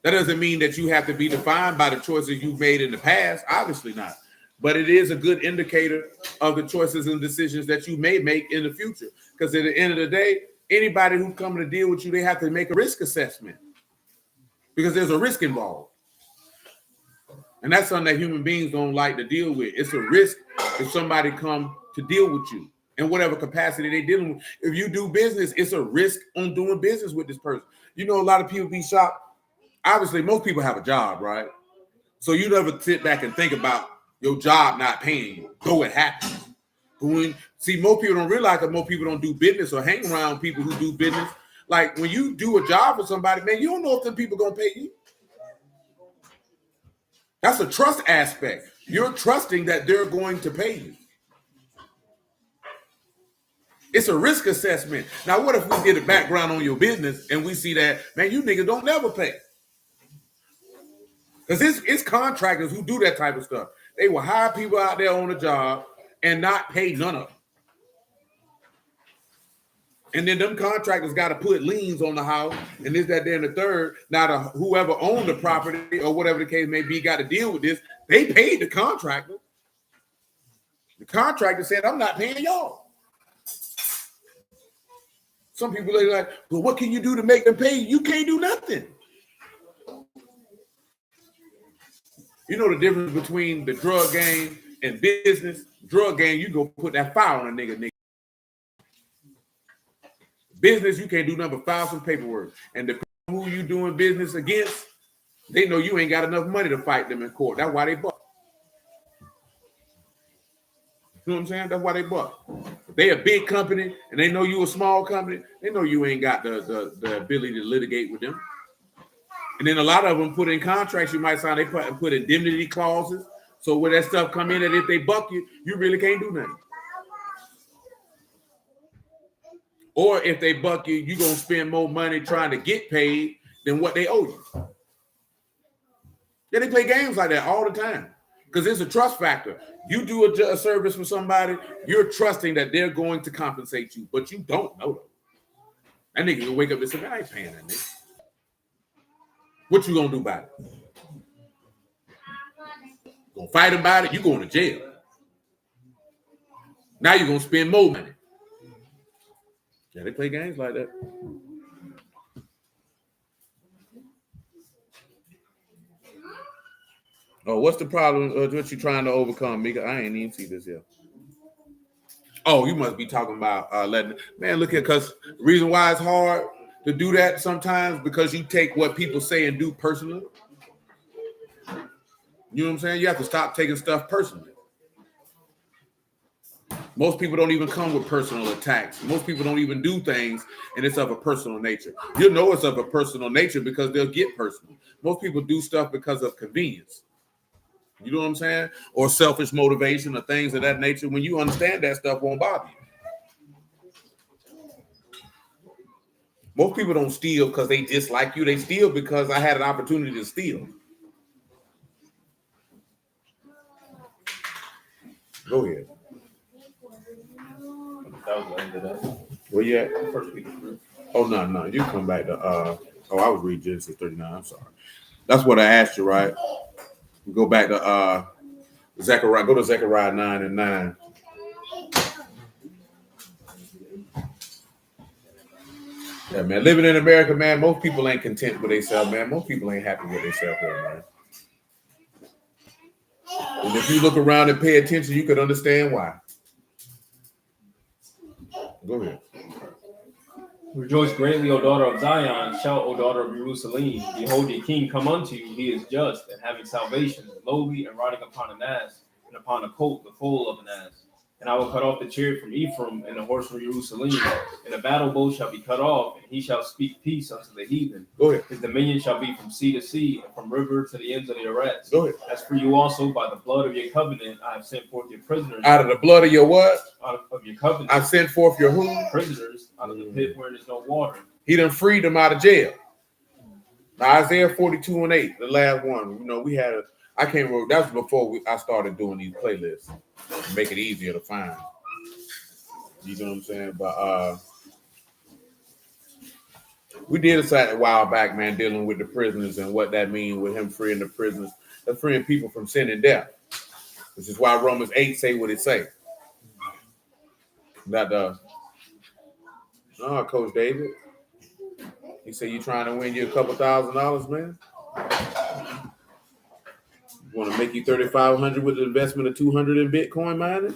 That doesn't mean that you have to be defined by the choices you've made in the past. Obviously not. But it is a good indicator of the choices and decisions that you may make in the future. Because at the end of the day, anybody who comes to deal with you, they have to make a risk assessment because there's a risk involved. And that's something that human beings don't like to deal with. It's a risk if somebody come to deal with you in whatever capacity they're dealing with. If you do business, it's a risk on doing business with this person. You know, a lot of people be shocked. Obviously, most people have a job, right? So you never sit back and think about your job not paying you, though it happens. But most people don't realize that most people don't do business or hang around people who do business Like when you do a job for somebody, man, you don't know if them people gonna pay you. That's a trust aspect. You're trusting that they're going to pay you. It's a risk assessment. Now, what if we did a background on your business and we see that, man, you niggas don't never pay? Because it's contractors who do that type of stuff. They will hire people out there on the job and not pay none of them. And then them contractors got to put liens on the house and this, that, then the third. Now, whoever owned the property or whatever the case may be got to deal with this. They paid the contractor. The contractor said, I'm not paying y'all. Some people are like, well, what can you do to make them pay? You can't do nothing. You know the difference between the drug game and business? Drug game, you go put that file on a nigga. Business, you can't do nothing but file some paperwork. And the people who you doing business against, they know you ain't got enough money to fight them in court. That's why they buck. You know what I'm saying? That's why they buck. They a big company and they know you a small company. They know you ain't got the ability to litigate with them. And then a lot of them put in contracts you might sign. They put indemnity clauses. So when that stuff come in, that if they buck you, you really can't do nothing. Or if they buck you, you're going to spend more money trying to get paid than what they owe you. Yeah, they play games like that all the time because it's a trust factor. You do a service for somebody, you're trusting that they're going to compensate you, but you don't know them. That nigga will wake up and say, I ain't paying that nigga. What you going to do about it? Going to fight about it? You going to jail. Now you're going to spend more money. Yeah, they play games like that. Oh, what's the problem? What you trying to overcome, Mika? I ain't even see this yet. Oh, you must be talking about letting. Man, look at because the reason why it's hard to do that sometimes because you take what people say and do personally. You know what I'm saying? You have to stop taking stuff personally. Most people don't even come with personal attacks. Most people don't even do things, and it's of a personal nature. You'll know it's of a personal nature because they'll get personal. Most people do stuff because of convenience. You know what I'm saying? Or selfish motivation or things of that nature. When you understand that stuff won't bother you. Most people don't steal because they dislike you. They steal because I had an opportunity to steal. Go ahead. That was the end of that. Where you at? First week of group. Oh, no. You come back to, I was reading Genesis 39. I'm sorry. That's what I asked you, right? Go back to Zechariah. Go to Zechariah 9 and 9. Yeah, man. Living in America, man, most people ain't content with themselves, man. Most people ain't happy with themselves here, man. And if you look around and pay attention, you could understand why. Go ahead. Rejoice greatly, O daughter of Zion. Shout, O daughter of Jerusalem. Behold, your king come unto you. He is just and having salvation, lowly and riding upon an ass, and upon a colt, the foal of an ass. And I will cut off the chariot from Ephraim and the horse from Jerusalem. And the battle bow shall be cut off, and he shall speak peace unto the heathen. Go ahead. His dominion shall be from sea to sea, and from river to the ends of the earth. Go ahead. As for you also, by the blood of your covenant, I have sent forth your prisoners. Out of the blood of your what? Out of your covenant. I sent forth your who? Prisoners out of the pit where there's no water. He done freed them out of jail. Now, Isaiah 42 and 8, the last one. You know, we had I can't remember. That was before I started doing these playlists. Make it easier to find. You know what I'm saying? But we did a site a while back, man, dealing with the prisoners and what that means with him freeing the prisoners. They're freeing people from sin and death. Which is why Romans 8 say what it say. That Coach David. He said you trying to win you a couple $1,000, man. You want to make you $3,500 with an investment of $200 in Bitcoin mining?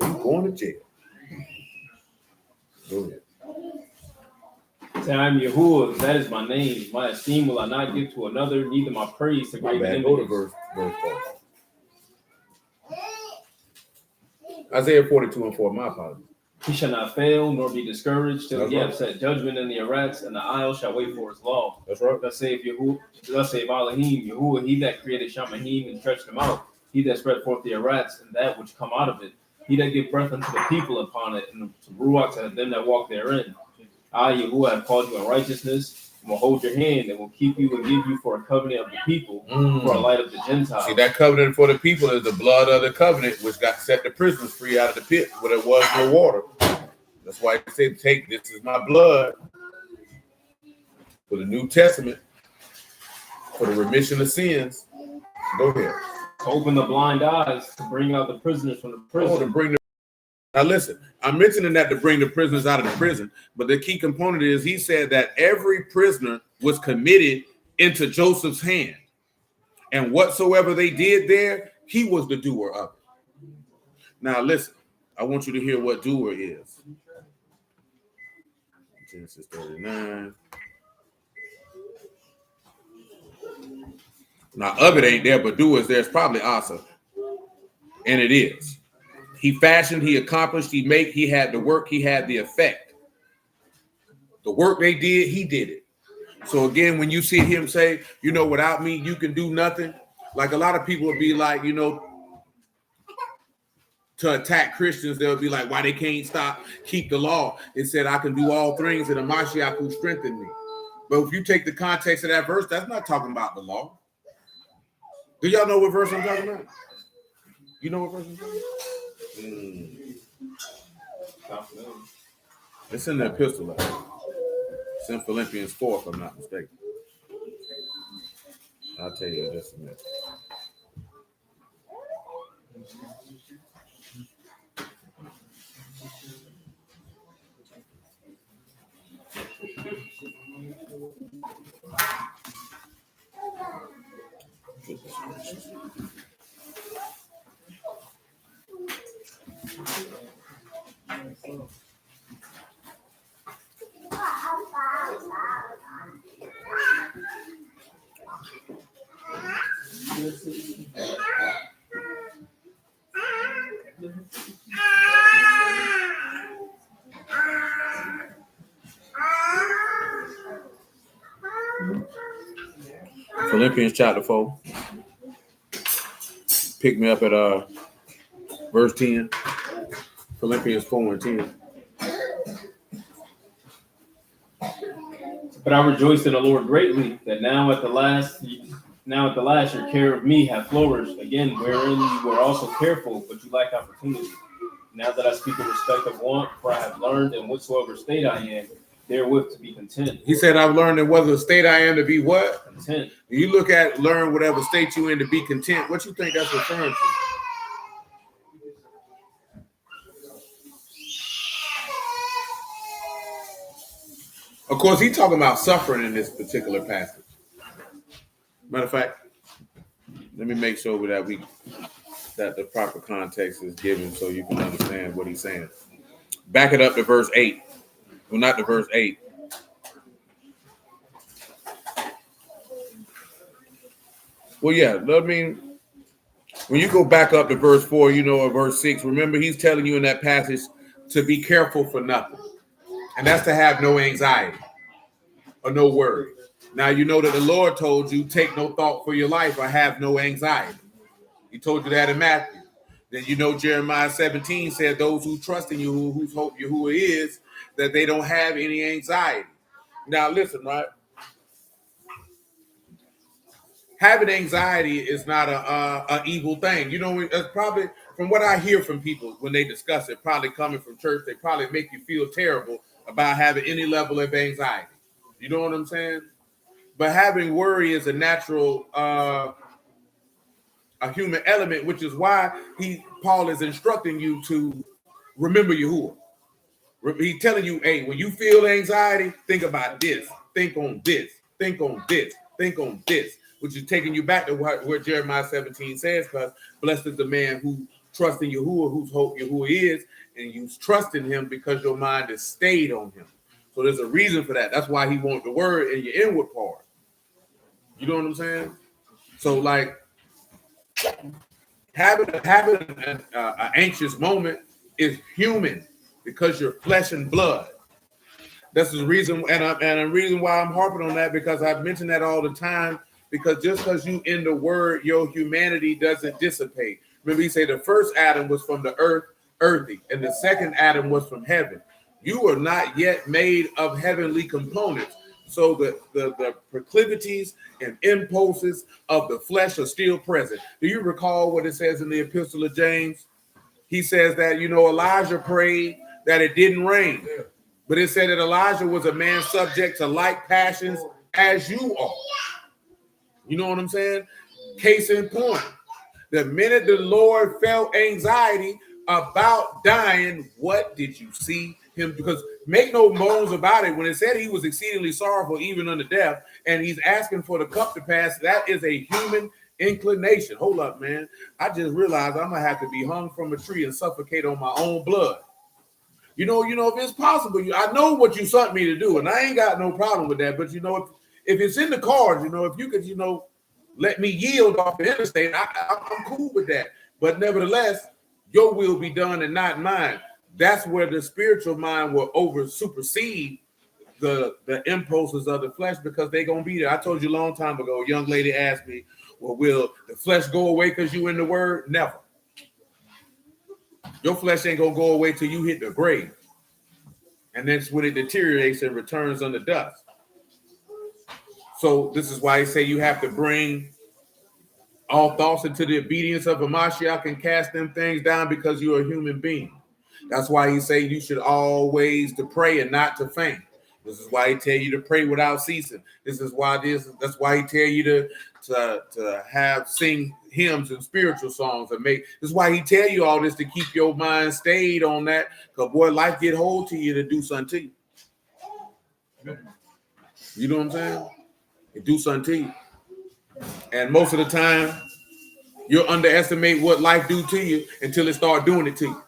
You going to jail. Go ahead. Say, I am Yahuwah, that is my name. My esteem will I not give to another, neither my praise to great enemies. Go to verse 4. Isaiah 42 and 4, my apologies. He shall not fail nor be discouraged till That's he right. have set judgment in the Eretz, and the isle shall wait for his law. That's right. Thus saith Elohim, Yahuwah, he that created Shamahim and stretched them out, he that spread forth the Eretz and that which come out of it, he that give breath unto the people upon it, and some ruach to them that walk therein. I, Yahuwah, have called you in righteousness, and will hold your hand, and will keep you and give you for a covenant of the people, for a light of the Gentiles. See, that covenant for the people is the blood of the covenant, which got set the prisoners free out of the pit where there was no water. That's why he said, "Take this is my blood for the New Testament for the remission of sins." Go ahead. To open the blind eyes, to bring out the prisoners from the prison. Now listen, I'm mentioning that to bring the prisoners out of the prison, but the key component is he said that every prisoner was committed into Joseph's hand, and whatsoever they did there, he was the doer of it. Now listen, I want you to hear what doer is. Genesis 39. Now of it ain't there, but doers there's probably Asa, and it is. He fashioned, he accomplished, he had the work, he had the effect. The work they did, he did it. So again, when you see him say, without me, you can do nothing. Like a lot of people would be like, to attack Christians, they'll be like, why they can't keep the law. It said, I can do all things in the Mashiach who strengthened me. But if you take the context of that verse, that's not talking about the law. Do y'all know what verse I'm talking about? You know what verse I'm talking about? It's in the epistle. It's in Philippians 4, if I'm not mistaken. I'll tell you in just a minute. Philippians chapter 4. Pick me up at verse 10. Philippians 4 and 10. But I rejoiced in the Lord greatly that now at the last your care of me hath flourished again, wherein you were also careful, but you lacked opportunity. Now that I speak in respect of want, for I have learned in whatsoever state I am, therewith to be content. He said, I've learned in whether state I am to be what? Content. You look at learn whatever state you in to be content. What you think that's referring to? Of course, he's talking about suffering in this particular passage. Matter of fact, let me make sure that the proper context is given so you can understand what he's saying. Back it up to verse 8. Well, not to verse 8. Well, yeah, I mean, when you go back up to verse 4, or verse 6, remember he's telling you in that passage to be careful for nothing. And that's to have no anxiety or no worry. Now, you know that the Lord told you, take no thought for your life or have no anxiety. He told you that in Matthew. Then Jeremiah 17 said, those who trust in you, whose hope Yahuwah is, that they don't have any anxiety. Now, listen, right? Having anxiety is not a evil thing. It's probably, from what I hear from people when they discuss it, probably coming from church, they probably make you feel terrible about having any level of anxiety. You know what I'm saying? But having worry is a natural a human element, which is why Paul is instructing you to remember Yahuwah. He's telling you, hey, when you feel anxiety, think about this, think on this, think on this, think on this, which is taking you back to where Jeremiah 17 says, because blessed is the man who trusts in Yahuwah, whose hope Yahuwah is, and you trust in him because your mind is stayed on him. So there's a reason for that. That's why he wants the word in your inward part. You know what I'm saying? So like having an anxious moment is human. because you're flesh and blood. That's the reason, and the reason why I'm harping on that, because I've mentioned that all the time. Because just because you in the word, your humanity doesn't dissipate. Remember, he said the first Adam was from the earth, earthy, and the second Adam was from heaven. You are not yet made of heavenly components. So the proclivities and impulses of the flesh are still present. Do you recall what it says in the Epistle of James? He says that, Elijah prayed that it didn't rain. But it said that Elijah was a man subject to like passions as you are. You know what I'm saying? Case in point, the minute the Lord felt anxiety about dying, what did you see him? Because make no bones about it, when it said he was exceedingly sorrowful even unto death, and he's asking for the cup to pass, that is a human inclination. Hold up, man. I just realized I'm going to have to be hung from a tree and suffocate on my own blood. If it's possible, I know what you sent me to do, and I ain't got no problem with that. But if it's in the cards, if you could, let me yield off the interstate, I'm cool with that. But nevertheless, your will be done and not mine. That's where the spiritual mind will supersede the impulses of the flesh, because they're gonna be there. I told you a long time ago. A young lady asked me, "Well, will the flesh go away because you in the word?" Never. Your flesh ain't gonna go away till you hit the grave. And that's when it deteriorates and returns unto dust. So this is why I say you have to bring all thoughts into the obedience of a Mashiach and cast them things down, because you're a human being. That's why he say you should always to pray and not to faint. This is why he tell you to pray without ceasing. That's why he tell you to have sing hymns and spiritual songs and this is why he tell you all this, to keep your mind stayed on that, because boy, life get hold to you to do something to you. You know what I'm saying? It do something to you. And most of the time, you'll underestimate what life do to you until it start doing it to you.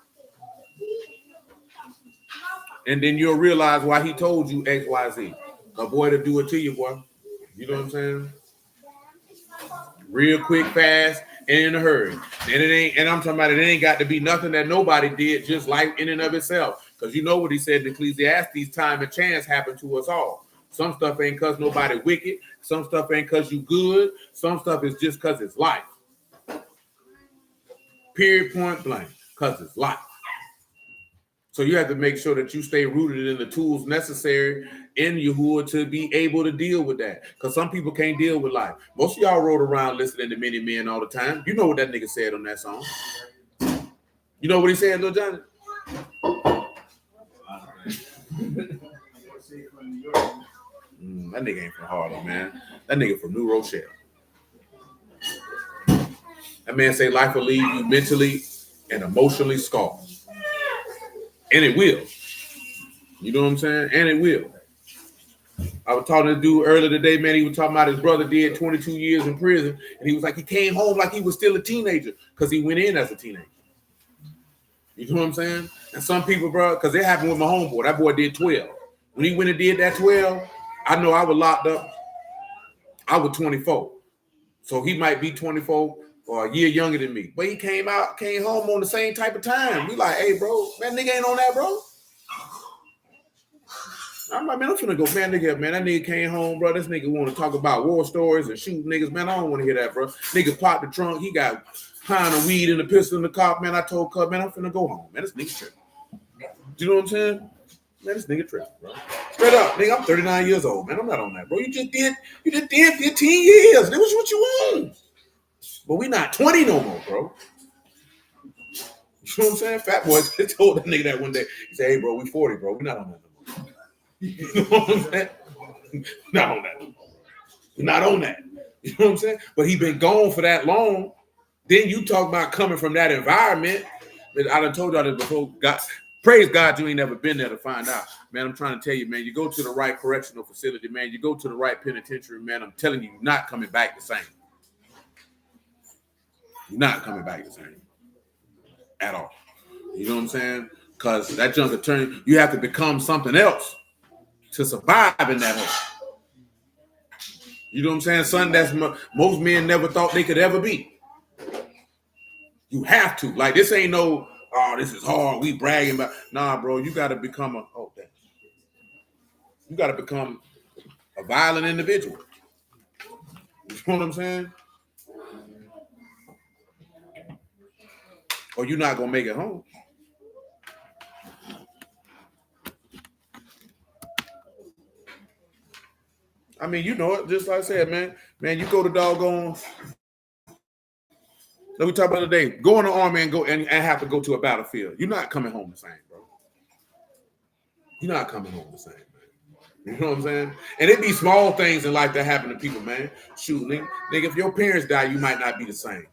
And then you'll realize why he told you X, Y, Z. A boy to do it to you, boy. You know what I'm saying? Real quick, fast, and in a hurry. And I'm talking about it ain't got to be nothing that nobody did, just life in and of itself. Because you know what he said in Ecclesiastes, time and chance happen to us all. Some stuff ain't because nobody wicked. Some stuff ain't because you good. Some stuff is just because it's life. Period, point blank. Because it's life. So you have to make sure that you stay rooted in the tools necessary in Yahuwah to be able to deal with that. Because some people can't deal with life. Most of y'all rode around listening to Many Men all the time. You know what that nigga said on that song. You know what he said, Lil Johnny? That nigga ain't from Harlem, man. That nigga from New Rochelle. That man say life will leave you mentally and emotionally scarred. And it will. You know what I'm saying? And it will. I was talking to this dude earlier today, man. He was talking about his brother did 22 years in prison. And he was like, he came home like he was still a teenager because he went in as a teenager. You know what I'm saying? And some people, bro, because it happened with my homeboy. That boy did 12. When he went and did that 12, I know I was locked up. I was 24. So he might be 24 or a year younger than me. But he came home on the same type of time. We like, hey, bro, that nigga ain't on that, bro. I'm like, man, I'm finna go, man, nigga, man, that nigga came home, bro. This nigga want to talk about war stories and shoot niggas, man. I don't want to hear that, bro. Nigga popped the trunk. He got a pound of weed and a pistol in the car, man. I told Cub, man, I'm finna go home, man. This nigga tripping. You know what I'm saying? Man, this nigga tripping, bro. Straight up, nigga, I'm 39 years old, man. I'm not on that, bro. You just did 15 years. That was what you want. But we not 20 no more, bro. You know what I'm saying? Fat boy told that nigga that one day. He said, hey, bro, we 40, bro. We not on that no more. You know what I'm saying? Not on that. We're not on that. You know what I'm saying? But he been gone for that long. Then you talk about coming from that environment. I done told y'all this before. God, praise God you ain't never been there to find out. Man, I'm trying to tell you, man, you go to the right correctional facility, man. You go to the right penitentiary, man. I'm telling you, you're not coming back the same. You're not coming back the same. At all. You know what I'm saying? Because that junk will turn, you have to become something else to survive in that hole. You know what I'm saying? Something that's most men never thought they could ever be. You have to. Like, this ain't no oh, this is hard. We bragging about. Nah, bro, you got to become you got to become a violent individual. You know what I'm saying? Or you're not gonna make it home. I mean, you know it. Just like I said, man, you go to doggone. Let me talk about today. Go in the army and go and have to go to a battlefield. You're not coming home the same, bro. You're not coming home the same, man. You know what I'm saying? And it be small things in life that happen to people, man. Shoot, nigga, if your parents die, you might not be the same.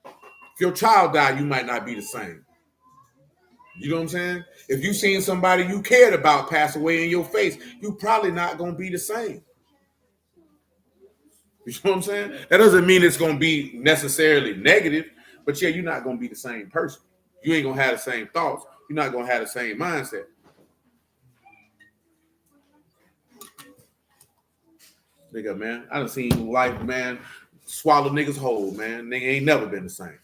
If your child died, you might not be the same. You know what I'm saying? If you seen somebody you cared about pass away in your face, you probably not gonna be the same. You know what I'm saying? That doesn't mean it's gonna be necessarily negative, but yeah, you're not gonna be the same person. You ain't gonna have the same thoughts. You're not gonna have the same mindset. Nigga, man, I done seen life, man, swallow niggas whole, man. Nigga ain't never been the same.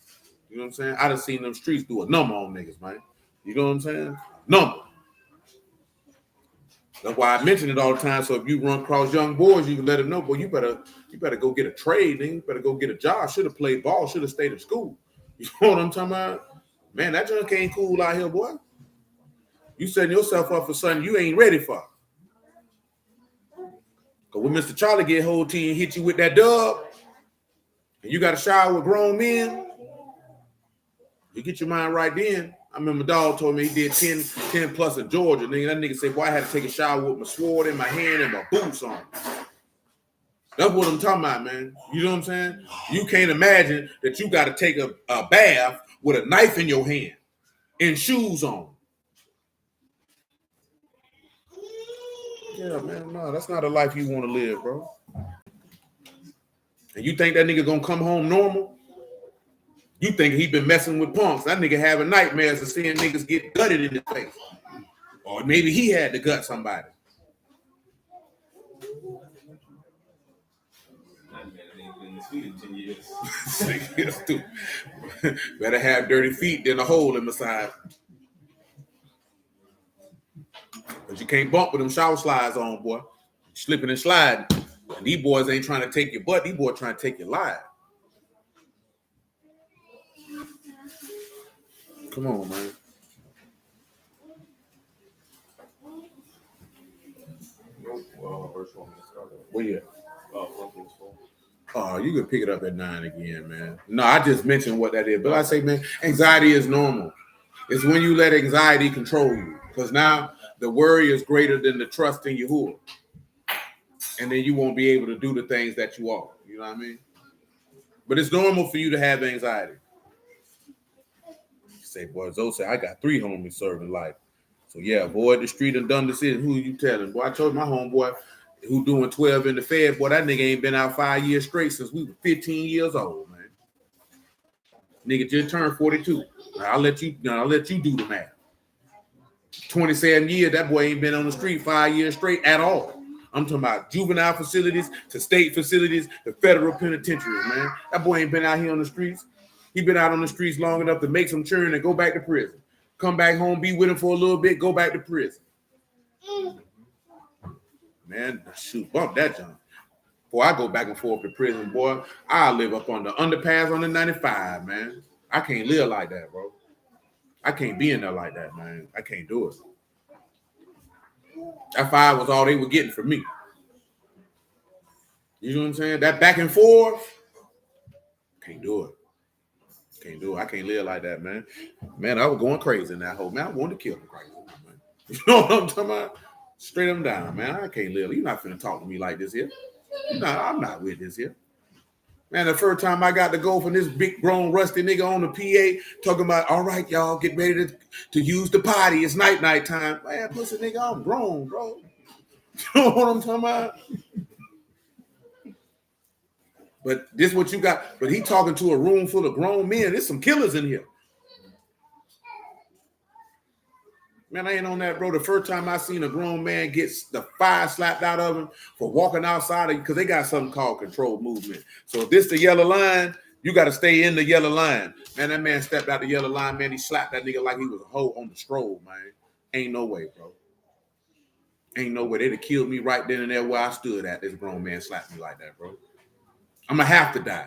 You know what I'm saying? I done seen them streets do a number on niggas, man. You know what I'm saying? Number. That's why I mention it all the time. So if you run across young boys, you can let them know, boy, you better go get a trade, nigga. You better go get a job. Should have played ball, should have stayed in school. You know what I'm talking about? Man, that junk ain't cool out here, boy. You setting yourself up for something you ain't ready for. Cause when Mr. Charlie get hold to you and hit you with that dub, and you got to shower with grown men, you get your mind right then. I remember my dog told me he did 10 plus in Georgia. Nigga, that nigga said, boy, I had to take a shower with my sword in my hand and my boots on. That's what I'm talking about, man. You know what I'm saying? You can't imagine that you got to take a bath with a knife in your hand and shoes on. Yeah, man, no, that's not a life you want to live, bro. And you think that nigga gonna come home normal? You think he been messing with punks. That nigga having nightmares of seeing niggas get gutted in his face. Or maybe he had to gut somebody. Better have dirty feet than a hole in the side. But you can't bump with them shower slides on, boy. Slipping and sliding. And these boys ain't trying to take your butt. These boys trying to take your life. Come on, man. Where you at? Oh, you could pick it up at 9 again, man. No, I just mentioned what that is. But I say, man, anxiety is normal. It's when you let anxiety control you. Because now the worry is greater than the trust in Yahuwah. And then you won't be able to do the things that you are. You know what I mean? But it's normal for you to have anxiety. You say, boy, Zoe said, I got 3 homies serving life. So, yeah, avoid the street and done this. Who you telling? Boy, I told my homeboy who doing 12 in the Fed, boy, that nigga ain't been out 5 years straight since we were 15 years old, man. Nigga just turned 42. I'll let you do the math. 27 years, that boy ain't been on the street 5 years straight at all. I'm talking about juvenile facilities to state facilities to federal penitentiaries, man. That boy ain't been out here on the streets. He been out on the streets long enough to make some churn and go back to prison. Come back home, be with him for a little bit, go back to prison. Man, shoot, bump that junk. Before I go back and forth to prison, boy, I live up on the underpass on the 95, man. I can't live like that, bro. I can't be in there like that, man. I can't do it. That 5 was all they were getting from me. You know what I'm saying? That back and forth, can't do it. Can't do it. I can't live like that, man. Man, I was going crazy in that hole. Man, I wanted to kill him crazy, man. You know what I'm talking about? Straight him down, man. I can't live. You're not finna talk to me like this here. I'm not with this here. Man, the first time I got to go from this big grown rusty nigga on the PA talking about, all right, y'all, get ready to use the potty. It's night time. Man, pussy nigga, I'm grown, bro. You know what I'm talking about? But this what you got. But he talking to a room full of grown men. There's some killers in here. Man, I ain't on that, bro. The first time I seen a grown man get the fire slapped out of him for walking outside, because they got something called controlled movement. So if this the yellow line, You got to stay in the yellow line. Man, that man stepped out the yellow line, man. He slapped that nigga like he was a hoe on the stroll, man. Ain't no way, bro. Ain't no way. They'd have killed me right then and there where I stood at. This grown man slapped me like that, bro. I'm going to have to die.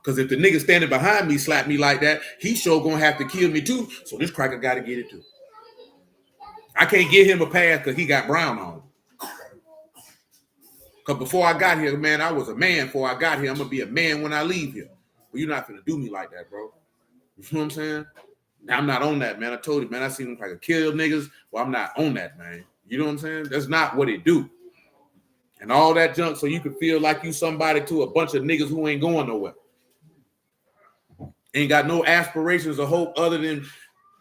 Because if the nigga standing behind me slapped me like that, he sure going to have to kill me too. So this cracker got to get it too. I can't give him a pass because he got brown on. Because before I got here, man, I was a man before I got here. I'm going to be a man when I leave here. But you're not going to do me like that, bro. You know what I'm saying? Now, I'm not on that, man. I told you, man, I seen him like a kill niggas. Well, I'm not on that, man. You know what I'm saying? That's not what it do. And all that junk so you can feel like you somebody to a bunch of niggas who ain't going nowhere. Ain't got no aspirations or hope other than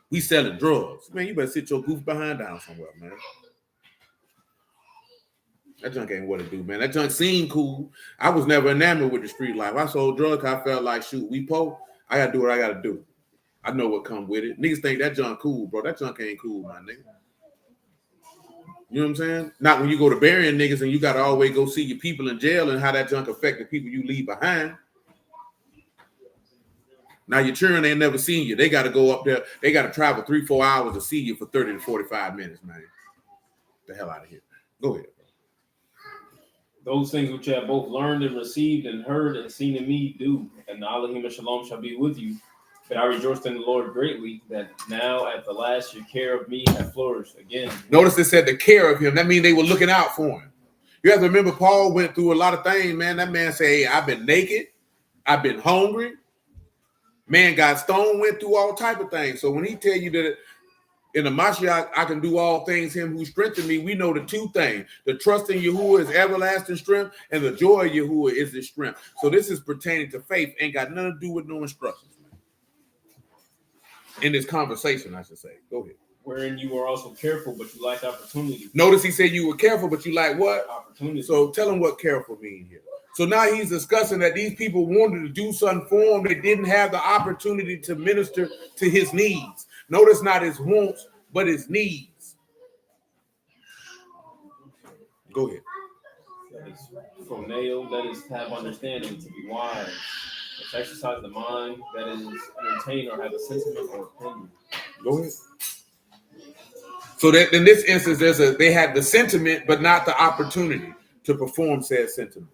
we selling drugs. Man, you better sit your goof behind down somewhere, man. That junk ain't what it do, man. That junk seemed cool. I was never enamored with the street life. I sold drugs. I felt like, shoot, we po. I got to do what I got to do. I know what come with it. Niggas think that junk cool, bro. That junk ain't cool, my nigga. You know what I'm saying? Not when you go to burying niggas and you got to always go see your people in jail and how that junk affect the people you leave behind. Now your children ain't never seen you. They got to go up there. They got to travel 3-4 hours to see you for 30 to 45 minutes, man. Get the hell out of here. Go ahead. Those things which you have both learned and received and heard and seen in me do, and the Elohim and Shalom shall be with you. But I rejoiced in the Lord greatly that now at the last your care of me have flourished again. Notice it said the care of him. That means they were looking out for him. You have to remember Paul went through a lot of things, man. That man said, hey, I've been naked. I've been hungry. Man got stoned, went through all type of things. So when he tell you that in the Mashiach, I can do all things, him who strengthened me, we know the two things. The trust in Yahuwah is everlasting strength, and the joy of Yahuwah is his strength. So this is pertaining to faith. Ain't got nothing to do with no instructions. In this conversation, I should say. Go ahead. Wherein you were also careful, but you lacked opportunity. Notice he said you were careful, but you lacked what? Opportunity. So tell him what careful means here. So now he's discussing that these people wanted to do something for him. They didn't have the opportunity to minister to his needs. Notice not his wants, but his needs. Go ahead. That is from nail, that is to have understanding, to be wise. To exercise the mind, that is entertain or have a sentiment or opinion. Go ahead. So that in this instance, they had the sentiment, but not the opportunity to perform said sentiment.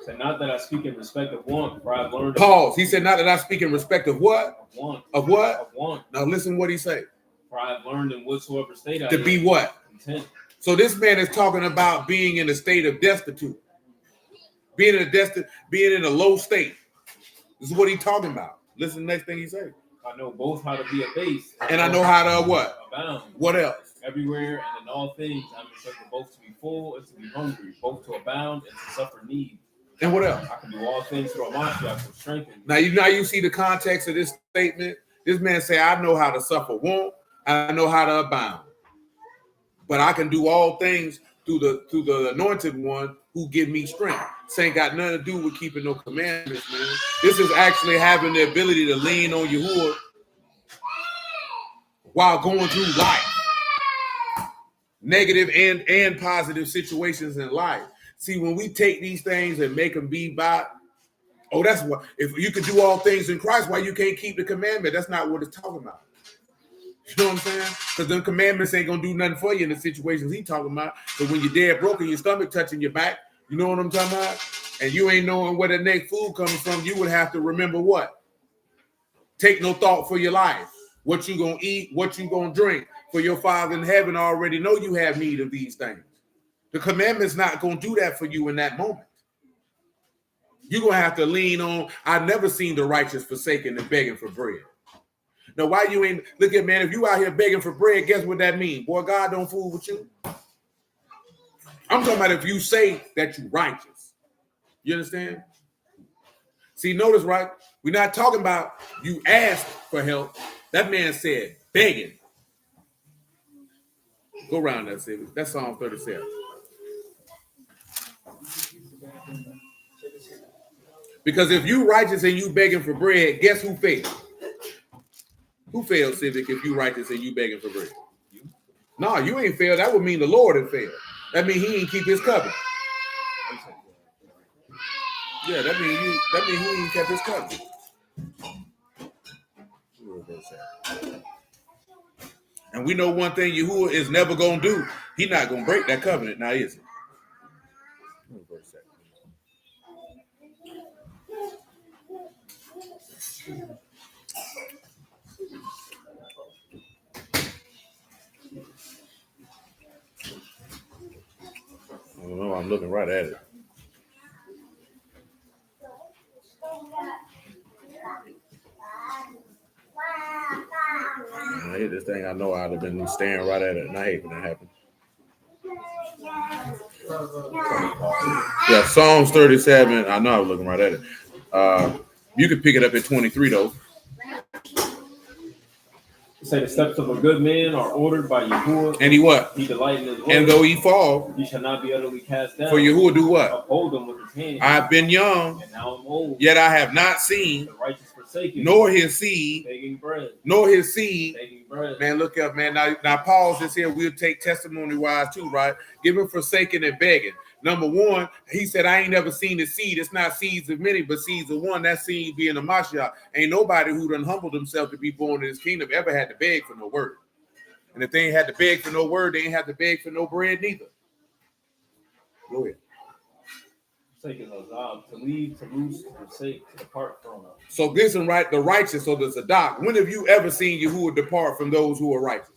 So not that I speak in respect of want, for I've learned. Pause. He said, not that I speak in respect of what? Of want. Of what? Of want. Now listen what he said. For I've learned in whatsoever state I to am. be what? Content. So this man is talking about being in a state of destitute. Being in a low state. This is what he's talking about. Listen to the next thing he says. I know both how to be abased. And I know how to what? Abound. What else? Everywhere and in all things, I'm instructed both to be full and to be hungry, both to abound and to suffer need. And what else? I can do all things through Mashiach who strengthens. Now you see the context of this statement. This man say, I know how to suffer want, I know how to abound. But I can do all things through the anointed one who give me strength. This ain't got nothing to do with keeping no commandments, man. This is actually having the ability to lean on Yahuwah while going through life. Negative and positive situations in life. See, when we take these things and make them be by, oh, that's what, if you could do all things in Christ, why you can't keep the commandment? That's not what it's talking about. You know what I'm saying? Because them commandments ain't going to do nothing for you in the situations he's talking about. So when you're dead broken, your stomach touching your back, you know what I'm talking about? And you ain't knowing where the next food coming from, you would have to remember what? Take no thought for your life. What you going to eat, what you going to drink. For your Father in heaven already know you have need of these things. The commandment's not going to do that for you in that moment. You're going to have to lean on, I've never seen the righteous forsaken and begging for bread. Now, why you ain't, look at, man, if you out here begging for bread, guess what that means? Boy, God don't fool with you. I'm talking about if you say that you're righteous. You understand? See, notice, right? We're not talking about you asked for help. That man said begging. Go around that, Civic. That's Psalm 37. Because if you righteous and you begging for bread, guess who failed? Who failed, Civic, if you righteous and you begging for bread? No, you ain't failed. That would mean the Lord had failed. That means he ain't keep his covenant. Yeah, that means he ain't kept his covenant. And we know one thing Yahuwah is never gonna do. He's not gonna break that covenant, now is it? I don't know, I'm looking right at it. I hit this thing, I know I'd have been staring right at it, and I hate when that happens. Yeah, Psalms 37. I know I was looking right at it. You can pick it up at 23 though. Say the steps of a good man are ordered by Yahuwah. And he what? He delight in his word. And though he fall, he shall not be utterly cast down. For Yahuwah do what? Uphold him with his hand. I've been young, and now I'm old. Yet I have not seen, the righteous forsaken, nor his seed, begging bread. Nor his seed. Begging bread. Man, look up, man. Now Paul's is here. We'll take testimony wise too, right? Give him forsaken and begging. Number one, he said, I ain't never seen the seed. It's not seeds of many, but seeds of one. That seed being a Mashiach. Ain't nobody who done humbled himself to be born in his kingdom ever had to beg for no word. And if they ain't had to beg for no word, they ain't had to beg for no bread neither. Go ahead. Forsaken Lazab, to leave, to loose, to forsake, to depart from us. So this and right, the righteous, so the Zadok. When have you ever seen Yahuwah depart from those who are righteous?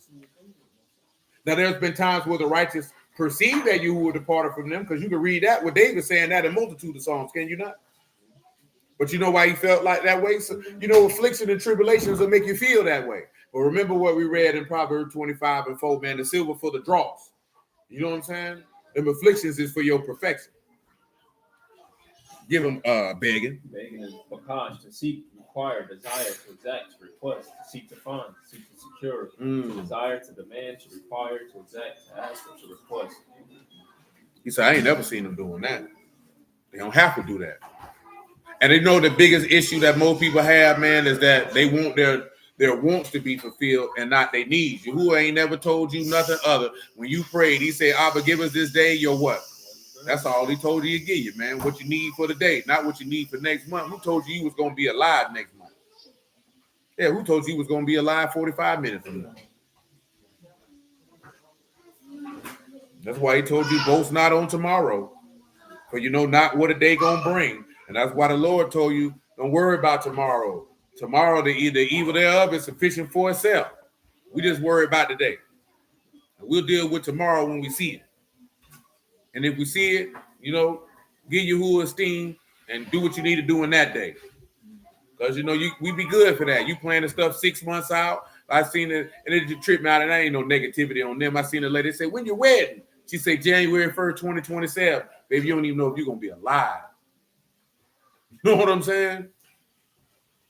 Now, there's been times where the righteous perceive that Yahuwah departed from them, because you can read that with David saying that in multitude of Psalms, can you not? But you know why he felt like that way? So, you know, affliction and tribulations will make you feel that way. But remember what we read in Proverbs 25 and 4, man, the silver for the dross. You know what I'm saying? Them afflictions is for your perfection. Give them begging. Begging is bakash, to seek, require, desire, to exact, to request, to seek to find, to seek to secure, to desire, to demand, to require, to exact, to ask, or to request. He said, I ain't never seen them doing that. They don't have to do that. And they know the biggest issue that most people have, man, is that they want their wants to be fulfilled and not their needs. Yahuwah ain't never told you nothing other. When you prayed, he said, Abba, give us this day your what? That's all he told you to give you, man. What you need for the day, not what you need for next month. Who told you was going to be alive next month? Yeah, who told you was going to be alive 45 minutes from now? That's why he told you boast not on tomorrow, for you know not what a day going to bring. And that's why the Lord told you, don't worry about tomorrow. Tomorrow, the evil thereof is sufficient for itself. We just worry about today. And we'll deal with tomorrow when we see it. And if we see it, you know, give Yahuwah esteem and do what you need to do in that day. Because, you know, we be good for that. You planning stuff 6 months out. I seen it, and it just tripped me out, and I ain't no negativity on them. I seen a lady say, when your wedding? She said, January 1st, 2027. Baby, you don't even know if you're going to be alive. You know what I'm saying?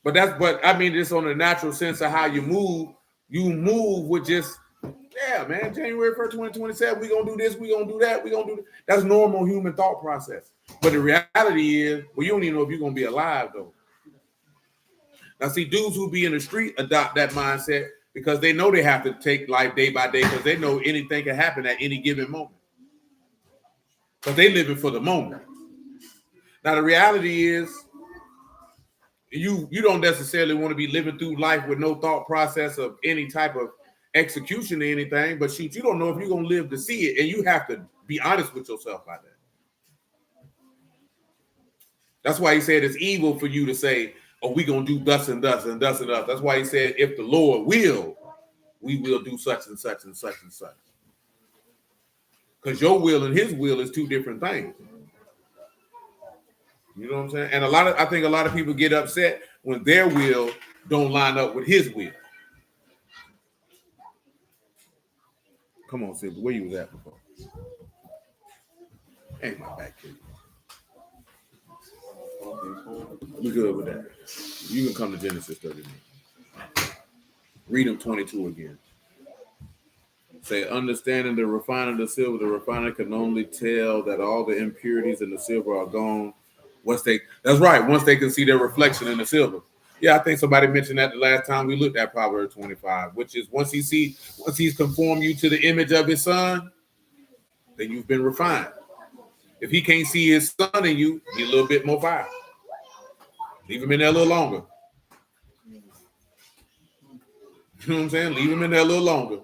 But I mean, it's on the natural sense of how you move. You move with just, yeah, man, January 1st, 2027, we're going to do this, we're going to do that, we're going to do that. That's normal human thought process. But the reality is, well, you don't even know if you're going to be alive, though. Now, see, dudes who be in the street adopt that mindset because they know they have to take life day by day because they know anything can happen at any given moment. Because they living for the moment. Now, the reality is, you don't necessarily want to be living through life with no thought process of any type of execution or anything, but shoot, you don't know if you're going to live to see it, and you have to be honest with yourself about that. That's why he said it's evil for you to say, oh, we're going to do thus and thus and thus and thus. That's why he said, if the Lord will, we will do such and such and such and such. Because your will and his will is two different things. You know what I'm saying? And I think a lot of people get upset when their will don't line up with his will. Come on, Silver, where you was at before? Ain't my back here. We good with that. You can come to Genesis 39. Read them 22 again. Say, understanding the refining of the silver, the refiner can only tell that all the impurities in the silver are gone. That's right, once they can see their reflection in the silver. Yeah, I think somebody mentioned that the last time we looked at Proverbs 25, which is once he's conformed you to the image of his son, then you've been refined. If he can't see his son in you, be a little bit more fire. Leave him in there a little longer. You know what I'm saying? Leave him in there a little longer.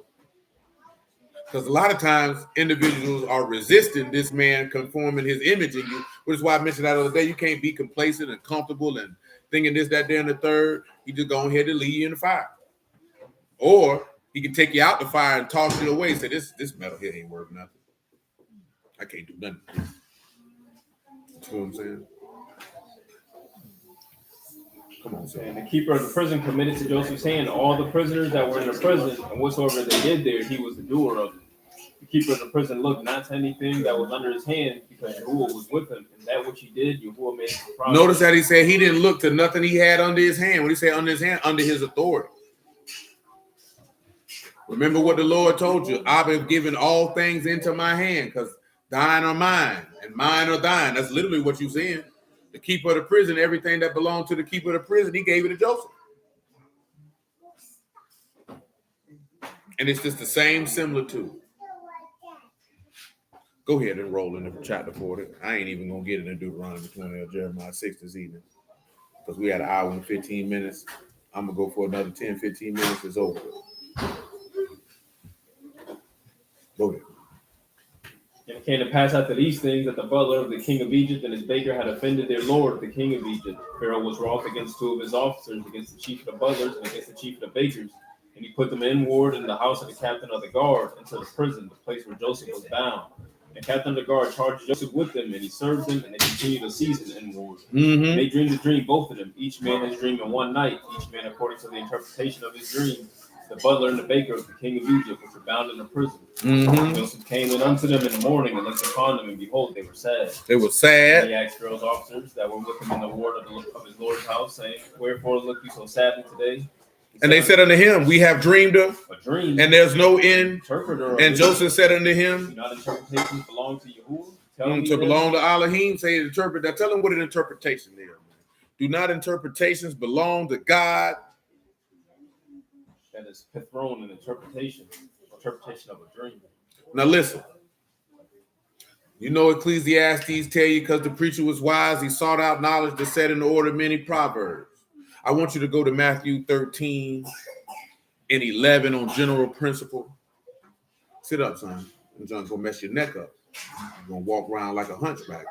Because a lot of times individuals are resisting this man conforming his image in you, which is why I mentioned that other day. You can't be complacent and comfortable and thinking this, that, there, and the third. He just go ahead and leave you in the fire. Or he can take you out the fire and toss you away and say, this metal here ain't worth nothing. I can't do nothing. That's what I'm saying. Come on, sir. And the keeper of the prison committed to Joseph's hand all the prisoners that were in the prison, and whatsoever they did there, he was the doer of it. The keeper of the prison looked not to anything that was under his hand, because Yahuwah was with him, and that which he did, Yahuwah made him prosper. Notice that he said he didn't look to nothing he had under his hand. What did he say under his hand? Under his authority. Remember what the Lord told you. I've been given all things into my hand, because thine are mine, and mine are thine. That's literally what you're saying. The keeper of the prison, everything that belonged to the keeper of the prison, he gave it to Joseph. And it's just the same similitude. Go ahead and roll into chapter 40. I ain't even going to get into Deuteronomy 20 or Jeremiah 6 this evening, because we had an hour and 15 minutes. I'm going to go for another 10, 15 minutes. It's over. Go ahead. And it came to pass after these things that the butler of the king of Egypt and his baker had offended their lord, the king of Egypt. Pharaoh was wroth against two of his officers, against the chief of the butlers and against the chief of the bakers. And he put them in ward in the house of the captain of the guard, into the prison, the place where Joseph was bound. And the captain of the guard charged Joseph with them, and he served them, and they continued a season in ward. And they dreamed a dream, both of them. Each man his dream in one night, each man according to the interpretation of his dream. The butler and the baker of the king of Egypt, which were bound in the prison. Joseph came in unto them in the morning and looked upon them, and behold, they were sad. They were sad. And he asked Pharaoh's officers that were with him in the ward of his lord's house, saying, wherefore look you so sadly today? And they said unto him, we have dreamed a dream, and there's no interpreter. And Joseph said unto him, do not interpretations belong to Yahuwah? To belong to Elohim, say interpret that. Tell them what an interpretation is. Do not interpretations belong to God? That is thrown in interpretation of a dream. Now listen. You know Ecclesiastes tell you, because the preacher was wise, he sought out knowledge to set in order many proverbs. I want you to go to Matthew 13 and 11 on general principle. Sit up, son. I'm just gonna mess your neck up. You're gonna walk around like a hunchback.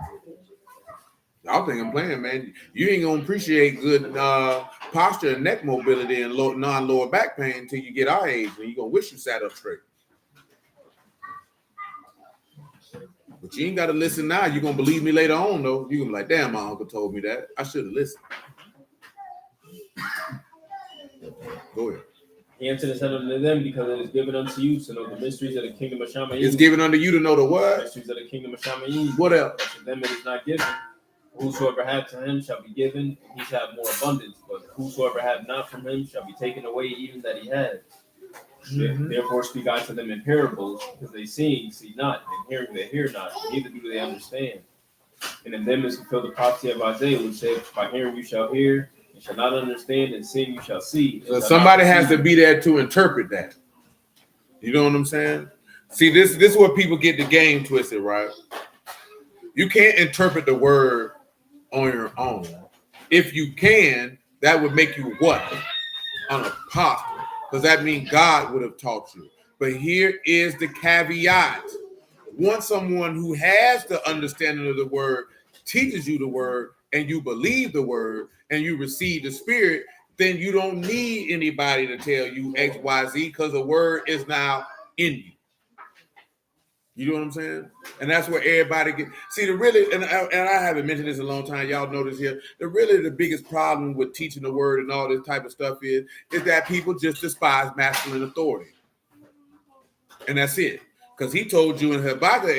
Y'all think I'm playing, man. You ain't gonna appreciate good posture and neck mobility and non-lower back pain until you get our age, and you're gonna wish you sat up straight. But you ain't gotta listen now. You're gonna believe me later on, though. You're gonna be like, damn, my uncle told me that. I should have listened. Go ahead. He answered and said unto them, because it is given unto you to know the mysteries of the kingdom of Shamayim. It's given unto you to know the what? The mysteries of the kingdom of Shamayim. What else? But to them it is not given. Whosoever hath to him shall be given, and he shall have more abundance. But whosoever hath not from him shall be taken away even that he had. Therefore speak I to them in parables, because they see not, and hearing they hear not, neither do they understand. And in them is fulfilled the prophecy of Isaiah, which says, by hearing you shall hear, and shall not understand, and seeing you shall see. So somebody has to be there to interpret that. You know what I'm saying? See, this is where people get the game twisted, right? You can't interpret the word on your own. If you can, that would make you what? An apostle. Because that means God would have taught you. But here is the caveat. Once someone who has the understanding of the word teaches you the word, and you believe the word, and you receive the spirit, then you don't need anybody to tell you X, Y, Z, because the word is now in you. You know what I'm saying? And that's where everybody gets. See, and I haven't mentioned this in a long time. Y'all know this here. The biggest problem with teaching the word and all this type of stuff is that people just despise masculine authority. And that's it. Because he told you in Habakkuk,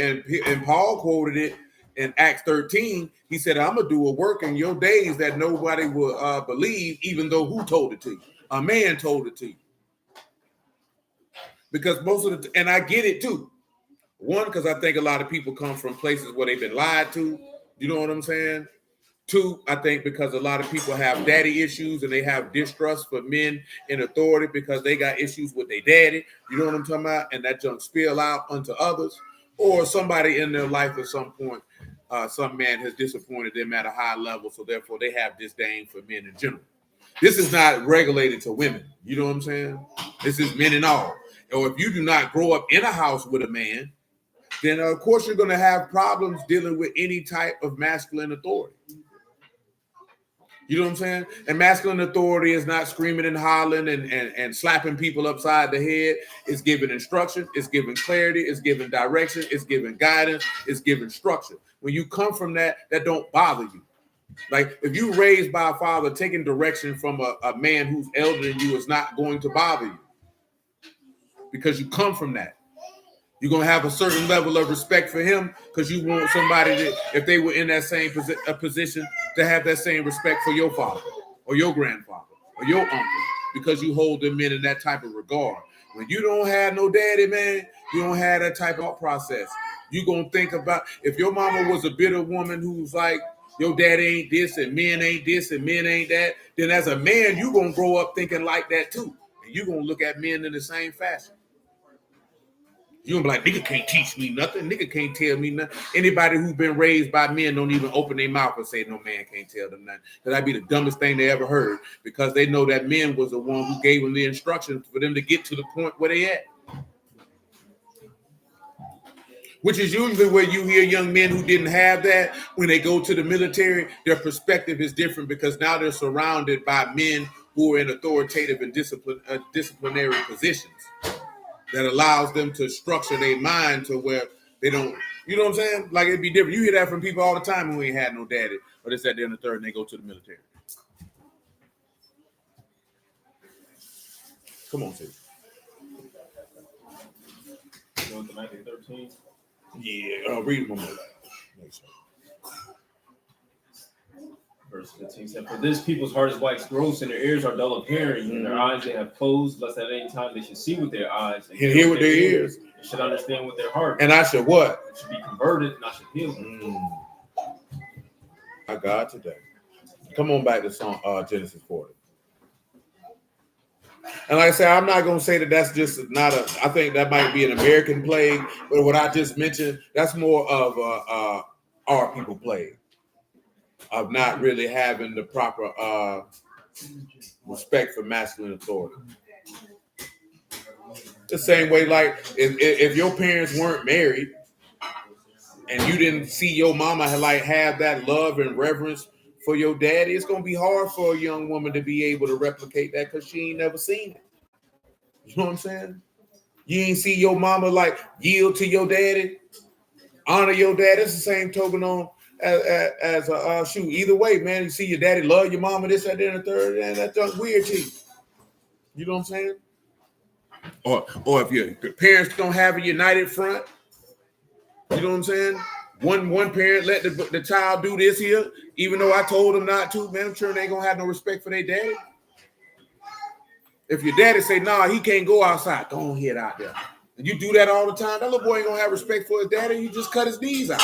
and Paul quoted it in Acts 13. He said, I'm going to do a work in your days that nobody will believe, even though who told it to you? A man told it to you. Because and I get it too. One, because I think a lot of people come from places where they've been lied to. You know what I'm saying? Two, I think because a lot of people have daddy issues and they have distrust for men in authority because they got issues with their daddy. You know what I'm talking about? And that junk spill out onto others. Or somebody in their life at some point some man has disappointed them at a high level, so therefore they have disdain for men in general. This is not regulated to women. You know what I'm saying? This is men and all. Or if you do not grow up in a house with a man, then of course you're going to have problems dealing with any type of masculine authority. You know what I'm saying? And masculine authority is not screaming and hollering and slapping people upside the head. It's giving instruction. It's giving clarity. It's giving direction. It's giving guidance. It's giving structure. When you come from that, that don't bother you. Like if you raised by a father, taking direction from a man who's elder than you is not going to bother you because you come from that. You're going to have a certain level of respect for him because you want somebody that, if they were in that same position, to have that same respect for your father or your grandfather or your uncle because you hold them in that type of regard. When you don't have no daddy, man, you don't have that type of process. You're going to think about if your mama was a bitter woman who's like, your daddy ain't this and men ain't this and men ain't that, then as a man, you're going to grow up thinking like that too. And you're going to look at men in the same fashion. You're gonna be like, nigga can't teach me nothing. Nigga can't tell me nothing. Anybody who's been raised by men don't even open their mouth and say no man can't tell them nothing. That'd be the dumbest thing they ever heard because they know that men was the one who gave them the instructions for them to get to the point where they at. Which is usually where you hear young men who didn't have that, when they go to the military, their perspective is different because now they're surrounded by men who are in authoritative and disciplinary positions. That allows them to structure their mind to where they don't, you know what I'm saying? Like it'd be different. You hear that from people all the time who ain't had no daddy, or they sat there in the third and they go to the military. Come on, sis. You want the 1913? Yeah, read one more. Verse 15 said, for this people's heart is wax gross, and their ears are dull of hearing, and their eyes they have closed, lest at any time they should see with their eyes, and hear with their ears, and should understand with their heart. And I should what? Should be converted, and I should heal them. My God, today. Come on back to Genesis 40. And like I said, I'm not going to say that that's just not I think that might be an American plague, but what I just mentioned, that's more of our people plague. Of not really having the proper respect for masculine authority. The same way, like if your parents weren't married and you didn't see your mama have that love and reverence for your daddy, it's gonna be hard for a young woman to be able to replicate that because she ain't never seen it. You know what I'm saying? You ain't see your mama like yield to your daddy, honor your dad. It's the same token on. As a shoot, either way, man, you see your daddy love your mama, this, that, and the third, and that's weird to you. You know what I'm saying? Or if your parents don't have a united front, you know what I'm saying? One parent let the child do this here, even though I told them not to, man, I'm sure they ain't gonna have no respect for their daddy. If your daddy say, nah, he can't go outside, don't head out there. And you do that all the time, that little boy ain't gonna have respect for his daddy, you just cut his knees out.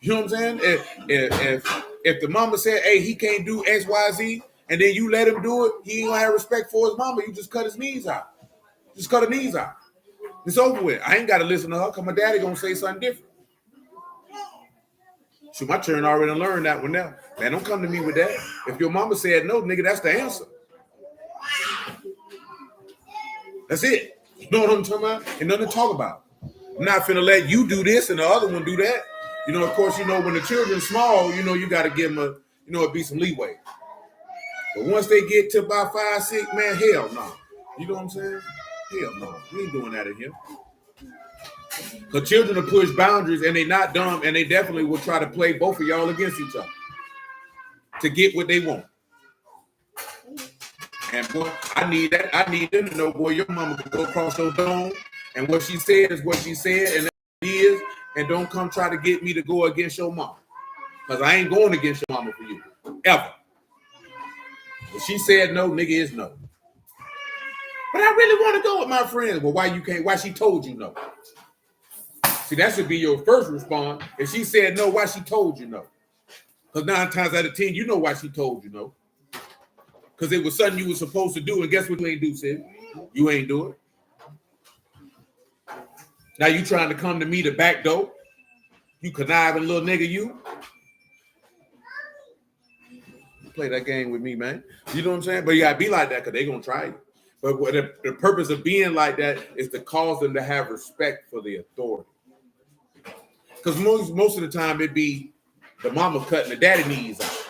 You know what I'm saying? If the mama said, hey, he can't do X, Y, Z, and then you let him do it, he ain't gonna have respect for his mama. You just cut his knees out. Just cut her knees out. It's over with. I ain't got to listen to her because my daddy gonna say something different. So my children already learned that one now. Man, don't come to me with that. If your mama said no, nigga, that's the answer. That's it. You know what I'm talking about? Ain't nothing to talk about. I'm not finna let you do this and the other one do that. You know, of course, you know, when the children's small, you know, you got to give them it be some leeway. But once they get to about 5, 6, man, hell no. You know what I'm saying? Hell no. We ain't doing that in here. Because children will push boundaries and they not dumb and they definitely will try to play both of y'all against each other to get what they want. And boy, I need that. I need them to know, boy, your mama can go across your dome and what she said is what she said and it is. And don't come try to get me to go against your mama. Because I ain't going against your mama for you. Ever. If she said no, nigga is no. But I really want to go with my friends. Well, why you can't? Why she told you no? See, that should be your first response. If she said no, why she told you no? Because 9 times out of 10, you know why she told you no. Because it was something you were supposed to do. And guess what you ain't do, Sid? You ain't do it. Now you trying to come to me to back door. You conniving little nigga, you play that game with me, man. You know what I'm saying? But you gotta be like that because they're gonna try you. But what the purpose of being like that is to cause them to have respect for the authority. Because most of the time it be the mama cutting the daddy knees out.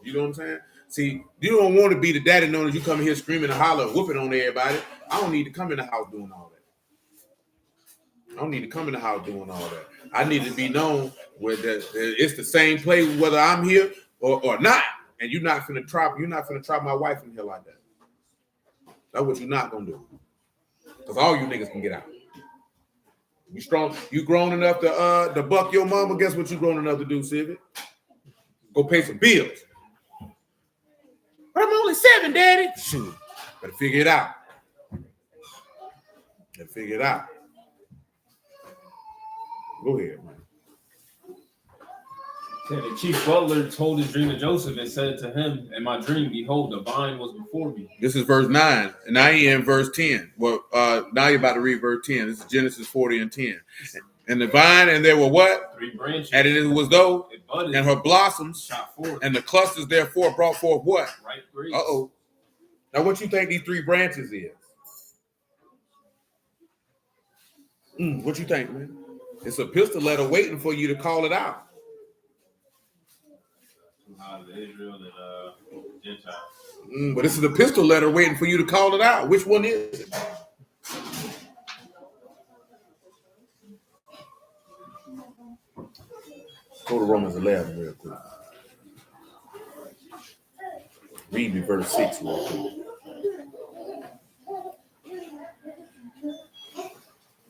You know what I'm saying? See, you don't want to be the daddy known as you come here screaming and hollering, whooping on everybody. I don't need to come in the house doing all that. I don't need to come in the house doing all that. I need to be known where it's the same play whether I'm here or not. And you're not finna trap my wife in here like that. That's what you're not gonna do. Because all you niggas can get out. You strong, you grown enough to buck your mama. Guess what you grown enough to do, Civic? Go pay some bills. But I'm only 7, Daddy. Shoot. Better figure it out. Go ahead, man. The chief butler told his dream to Joseph and said to him, in my dream, behold, the vine was before me. This is verse 9. And now you're in verse 10. Well, now you're about to read verse 10. This is Genesis 40 and 10. And the vine, and there were what? 3 branches. And it was though, it budded, and her blossoms, shot forth, and the clusters therefore brought forth what? Ripe grapes. Uh-oh. Now what you think these 3 branches is? What you think, man? It's a pistol letter waiting for you to call it out. Israel and Gentiles. But this is a pistol letter waiting for you to call it out. Which one is it? Go to Romans 11 real quick. Read me verse 6 real quick.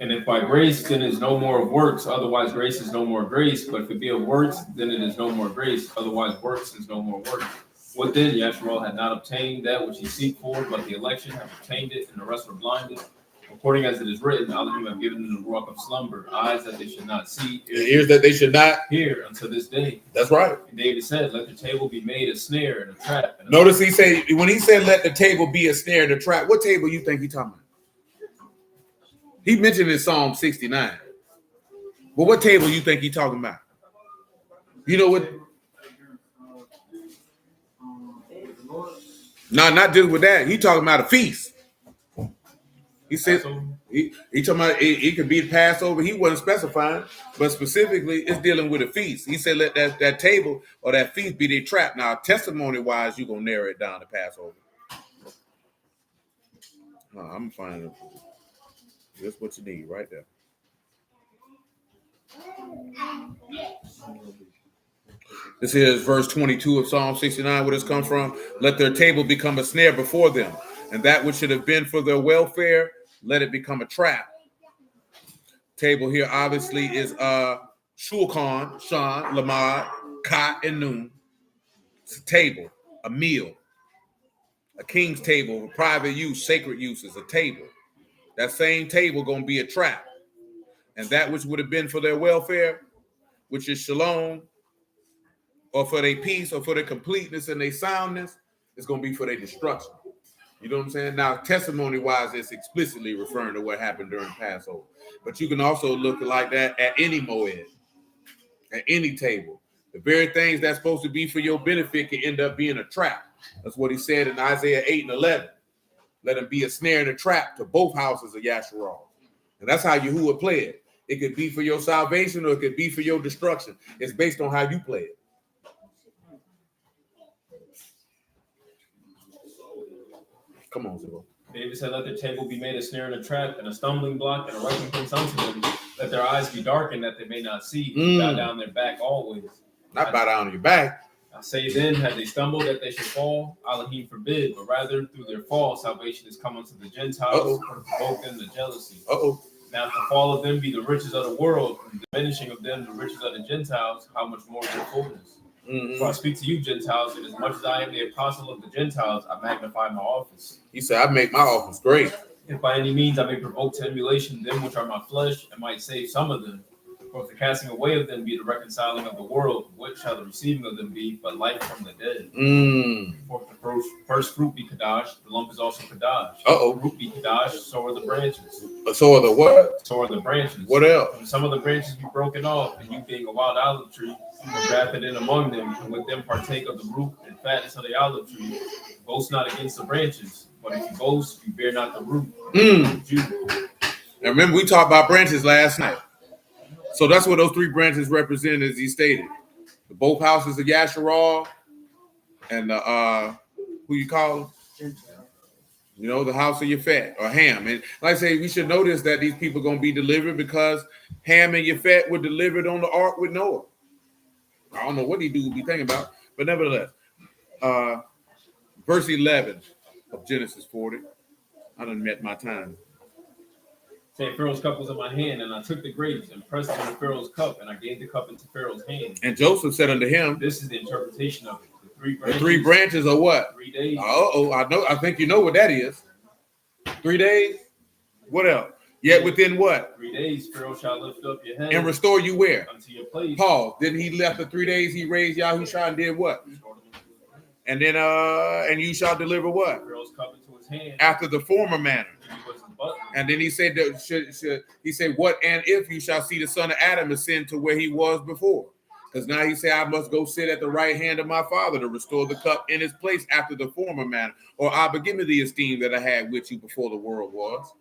And if by grace, then it is no more of works, otherwise grace is no more grace. But if it be of works, then it is no more grace, otherwise works is no more work. What then? Yeshua had not obtained that which he seek for, but the election have obtained it, and the rest were blinded. According as it is written, Elohim have given them the ruach of slumber, eyes that they should not see, ears that they should not hear unto this day. That's right. And David said, let the table be made a snare and a trap. And Notice he said, when he said, let the table be a snare and a trap, what table you think he talking about? He mentioned in Psalm 69. But what table you think he talking about? You know what? No, not dealing with that. He talking about a feast. He said he talking about it could be the Passover. He wasn't specifying, but specifically it's dealing with a feast. He said let that table or that feast be their trap. Now, testimony-wise, you're gonna narrow it down to Passover. No, I'm finding that's what you need right there. This is verse 22 of Psalm 69, where this comes from. Let their table become a snare before them, and that which should have been for their welfare, let it become a trap. Table here obviously is Shulchan, Shan, Lamad, Kot, and Nun. It's a table, a meal, a king's table, private use, sacred use is a table. That same table gonna be a trap, and that which would have been for their welfare, which is shalom, or for their peace, or for their completeness and their soundness, is gonna be for their destruction. You know what I'm saying? Now, testimony-wise, it's explicitly referring to what happened during Passover, but you can also look like that at any moed, at any table. The very things that's supposed to be for your benefit can end up being a trap. That's what he said in Isaiah 8 and 11. Let him be a snare and a trap to both houses of Yasharal. And that's how Yahuwah play it. It could be for your salvation or it could be for your destruction. It's based on how you play it. Come on, Zero. David said, let their table be made a snare and a trap and a stumbling block and a writing place unto them. Let their eyes be darkened that they may not see. Bow down their back always. Not bow down on your back. I say then, had they stumbled that they should fall? Elohim forbid, but rather through their fall, salvation is come unto the Gentiles, to provoke them to jealousy. Now, if the fall of them be the riches of the world, and the diminishing of them the riches of the Gentiles, how much more their fullness? So I speak to you, Gentiles, and as much as I am the apostle of the Gentiles, I magnify my office. He said, I make my office great. If by any means I may provoke to emulation them which are my flesh, and might save some of them. For if the casting away of them be the reconciling of the world, what shall the receiving of them be but life from the dead? For if the first fruit be Kadash, the lump is also Kadash. If the root be Kadash, so are the branches. So are the what? So are the branches. What else? And some of the branches be broken off, and you being a wild olive tree, were grafted in among them, and with them partake of the root and fatness of the olive tree. Boast not against the branches, but if you boast, you bear not the root. Now remember, we talked about branches last night. So that's what those three branches represent, as he stated. The both houses of Yasharal and who you call them? You know, the house of Yafet or Ham. And like I say, we should notice that these people are going to be delivered because Ham and Yafet were delivered on the ark with Noah. I don't know what he do be thinking about, but nevertheless, verse 11 of Genesis 40. I done met my time. Saying Pharaoh's cup was in my hand, and I took the grapes and pressed it into Pharaoh's cup, and I gave the cup into Pharaoh's hand. And Joseph said unto him, this is the interpretation of it. The three branches are what? 3 days. I think you know what that is. 3 days? What else? Yet within what? 3 days, Pharaoh shall lift up your head. And restore you where? Unto your place. Paul, didn't he left for 3 days? He raised Yahushua and did what? And then, and you shall deliver what? Pharaoh's cup into his hand. After the former manner. And then he said, he said, what and if you shall see the son of Adam ascend to where he was before? Because now he said, I must go sit at the right hand of my father to restore the cup in its place after the former manner. Or Abba, give me the esteem that I had with you before the world was.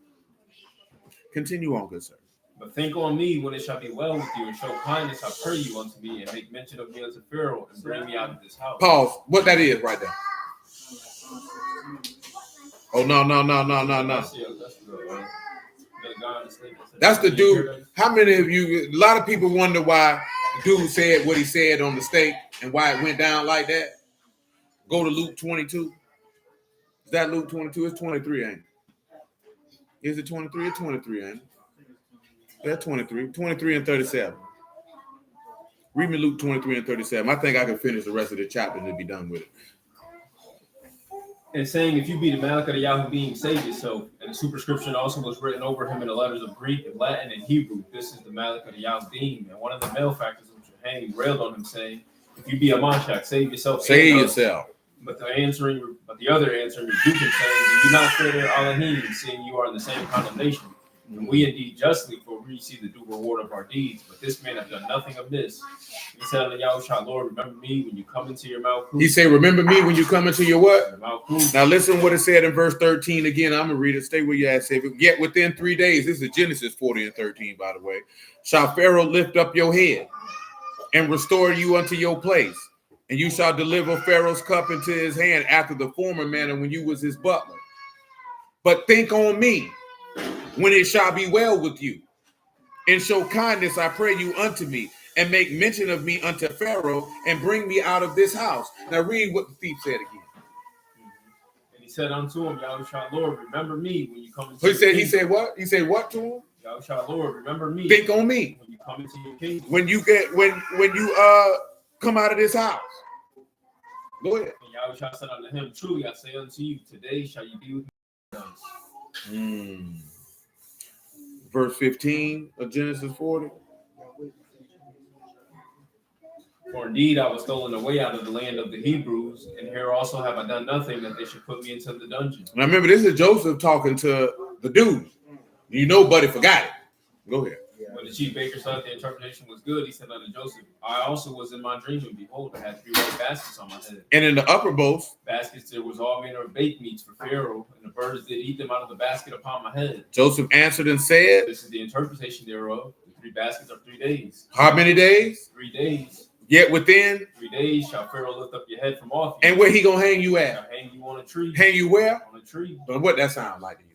Continue on, good sir. But think on me when it shall be well with you, and show kindness, I pray you unto me, and make mention of me unto Pharaoh, and bring me out of this house. Pause. What that is right there. Oh, no. That's the dude. How many of you, a lot of people wonder why the dude said what he said on the stake and why it went down like that. Go to Luke 22. Is that Luke 22? It's 23, ain't it? Is it 23? It's 23, ain't it? Yeah, 23. 23 and 37. Read me Luke 23 and 37. I think I can finish the rest of the chapter and be done with it. And saying, if you be the Malach of the Yahweh being, save yourself. And the superscription also was written over him in the letters of Greek and Latin and Hebrew. This is the Malach of the Yahweh being. And one of the malefactors which were hanging railed on him, saying, if you be a Mashak, save yourself. Save yourself. But the other answering rebuked him, saying, do you not fear Elohim, seeing you are in the same condemnation? And we indeed justly, for we receive the due reward of our deeds. But this man hath done nothing amiss. He said unto Yahushua, Lord, remember me when you come into your mouth. He said, remember me when you come into your what? Mouth. Now listen what it said in verse 13 again. I'm going to read it. Stay where you at. Say, yet within 3 days, this is Genesis 40 and 13, by the way, shall Pharaoh lift up your head and restore you unto your place. And you shall deliver Pharaoh's cup into his hand after the former manner when you was his butler. But think on me when it shall be well with you, and show kindness, I pray you, unto me, and make mention of me unto Pharaoh, and bring me out of this house. Now read what the thief said again. And he said unto him, Yahushua, Lord, remember me when you come into your kingdom. He said what? He said what to him? Yahushua, Lord, remember me. Think on me when you come into your kingdom. When you come out of this house. Go ahead. And Yahushua said unto him, truly I say unto you, today shall you be with me. Verse 15 of Genesis 40. For indeed I was stolen away out of the land of the Hebrews, and here also have I done nothing that they should put me into the dungeon. Now remember, this is Joseph talking to the dude. You know, buddy forgot it. Go ahead. When the chief baker saw that the interpretation was good, he said unto Joseph, I also was in my dream, and behold, I had 3 white baskets on my head. And in the uppermost baskets there was all manner of baked meats for Pharaoh, and the birds did eat them out of the basket upon my head. Joseph answered and said, this is the interpretation thereof. The 3 baskets are 3 days. How many days? 3 days. Yet within 3 days shall Pharaoh lift up your head from off you. And where he gonna hang you at? Shall hang you on a tree. Hang you where? On a tree. But what that sound like to you?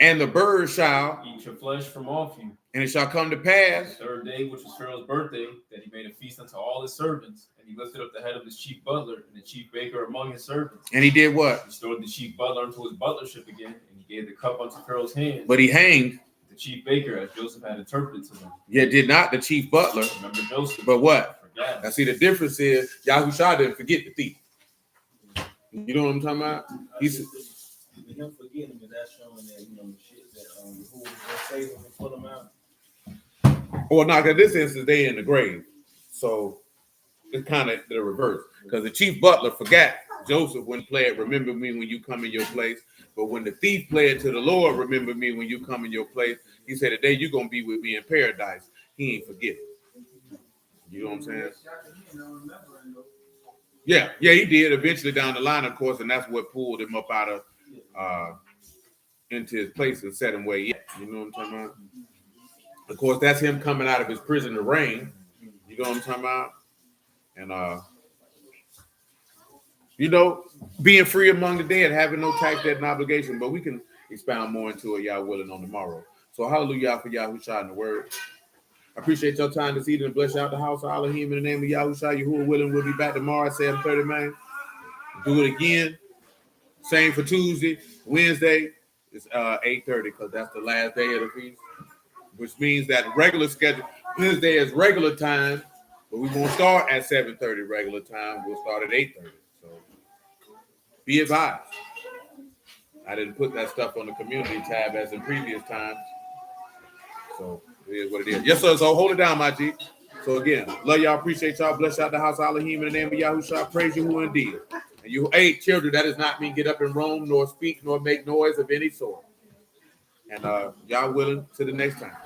And the bird shall eat your flesh from off you. And it shall come to pass the 3rd day, which was Pharaoh's birthday, that he made a feast unto all his servants, and he lifted up the head of his chief butler and the chief baker among his servants. And he did what? He restored the chief butler unto his butlership again, and he gave the cup unto Pharaoh's hand. But he hanged the chief baker, as Joseph had interpreted to them. Yet did not the chief butler. Remember Joseph. But what? Now see, the difference is Yahushua didn't forget the thief. You know what I'm talking about? He said, him forgetting that that's showing that the shit that who was gonna save him and pull him out. Well, now, because this instance, they in the grave. So it's kind of the reverse. Because the chief butler forgot Joseph when played, remember me when you come in your place. But when the thief played to the Lord, remember me when you come in your place, he said, today you're going to be with me in paradise. He ain't forget. You know what I'm saying? Yeah, he did eventually down the line, of course, and that's what pulled him up out of into his place and set him where he at. You know what I'm talking about? Of course, that's him coming out of his prison to reign. You know what I'm talking about? And being free among the dead, having no tax debt and obligation. But we can expound more into it, y'all willing, on tomorrow. So hallelujah for Yahushua in the word. I appreciate your time this evening. Bless out the house of Elohim in the name of Yahushua. Yahuwah willing, we'll be back tomorrow at 7:30, man. Do it again. Same for Tuesday. Wednesday is 8:30 because that's the last day of the feast, which means that regular schedule, Wednesday is regular time, but we won't start at 7:30 regular time. We'll start at 8:30. So be advised. I didn't put that stuff on the community tab as in previous times. So it is what it is. Yes, sir. So hold it down, my G. So again, love y'all, appreciate y'all. Bless out the house of Elohim in the name of Yahushua. Praise you who indeed. And you, hey, children, that does not mean get up and roam, nor speak, nor make noise of any sort. And y'all willing to the next time.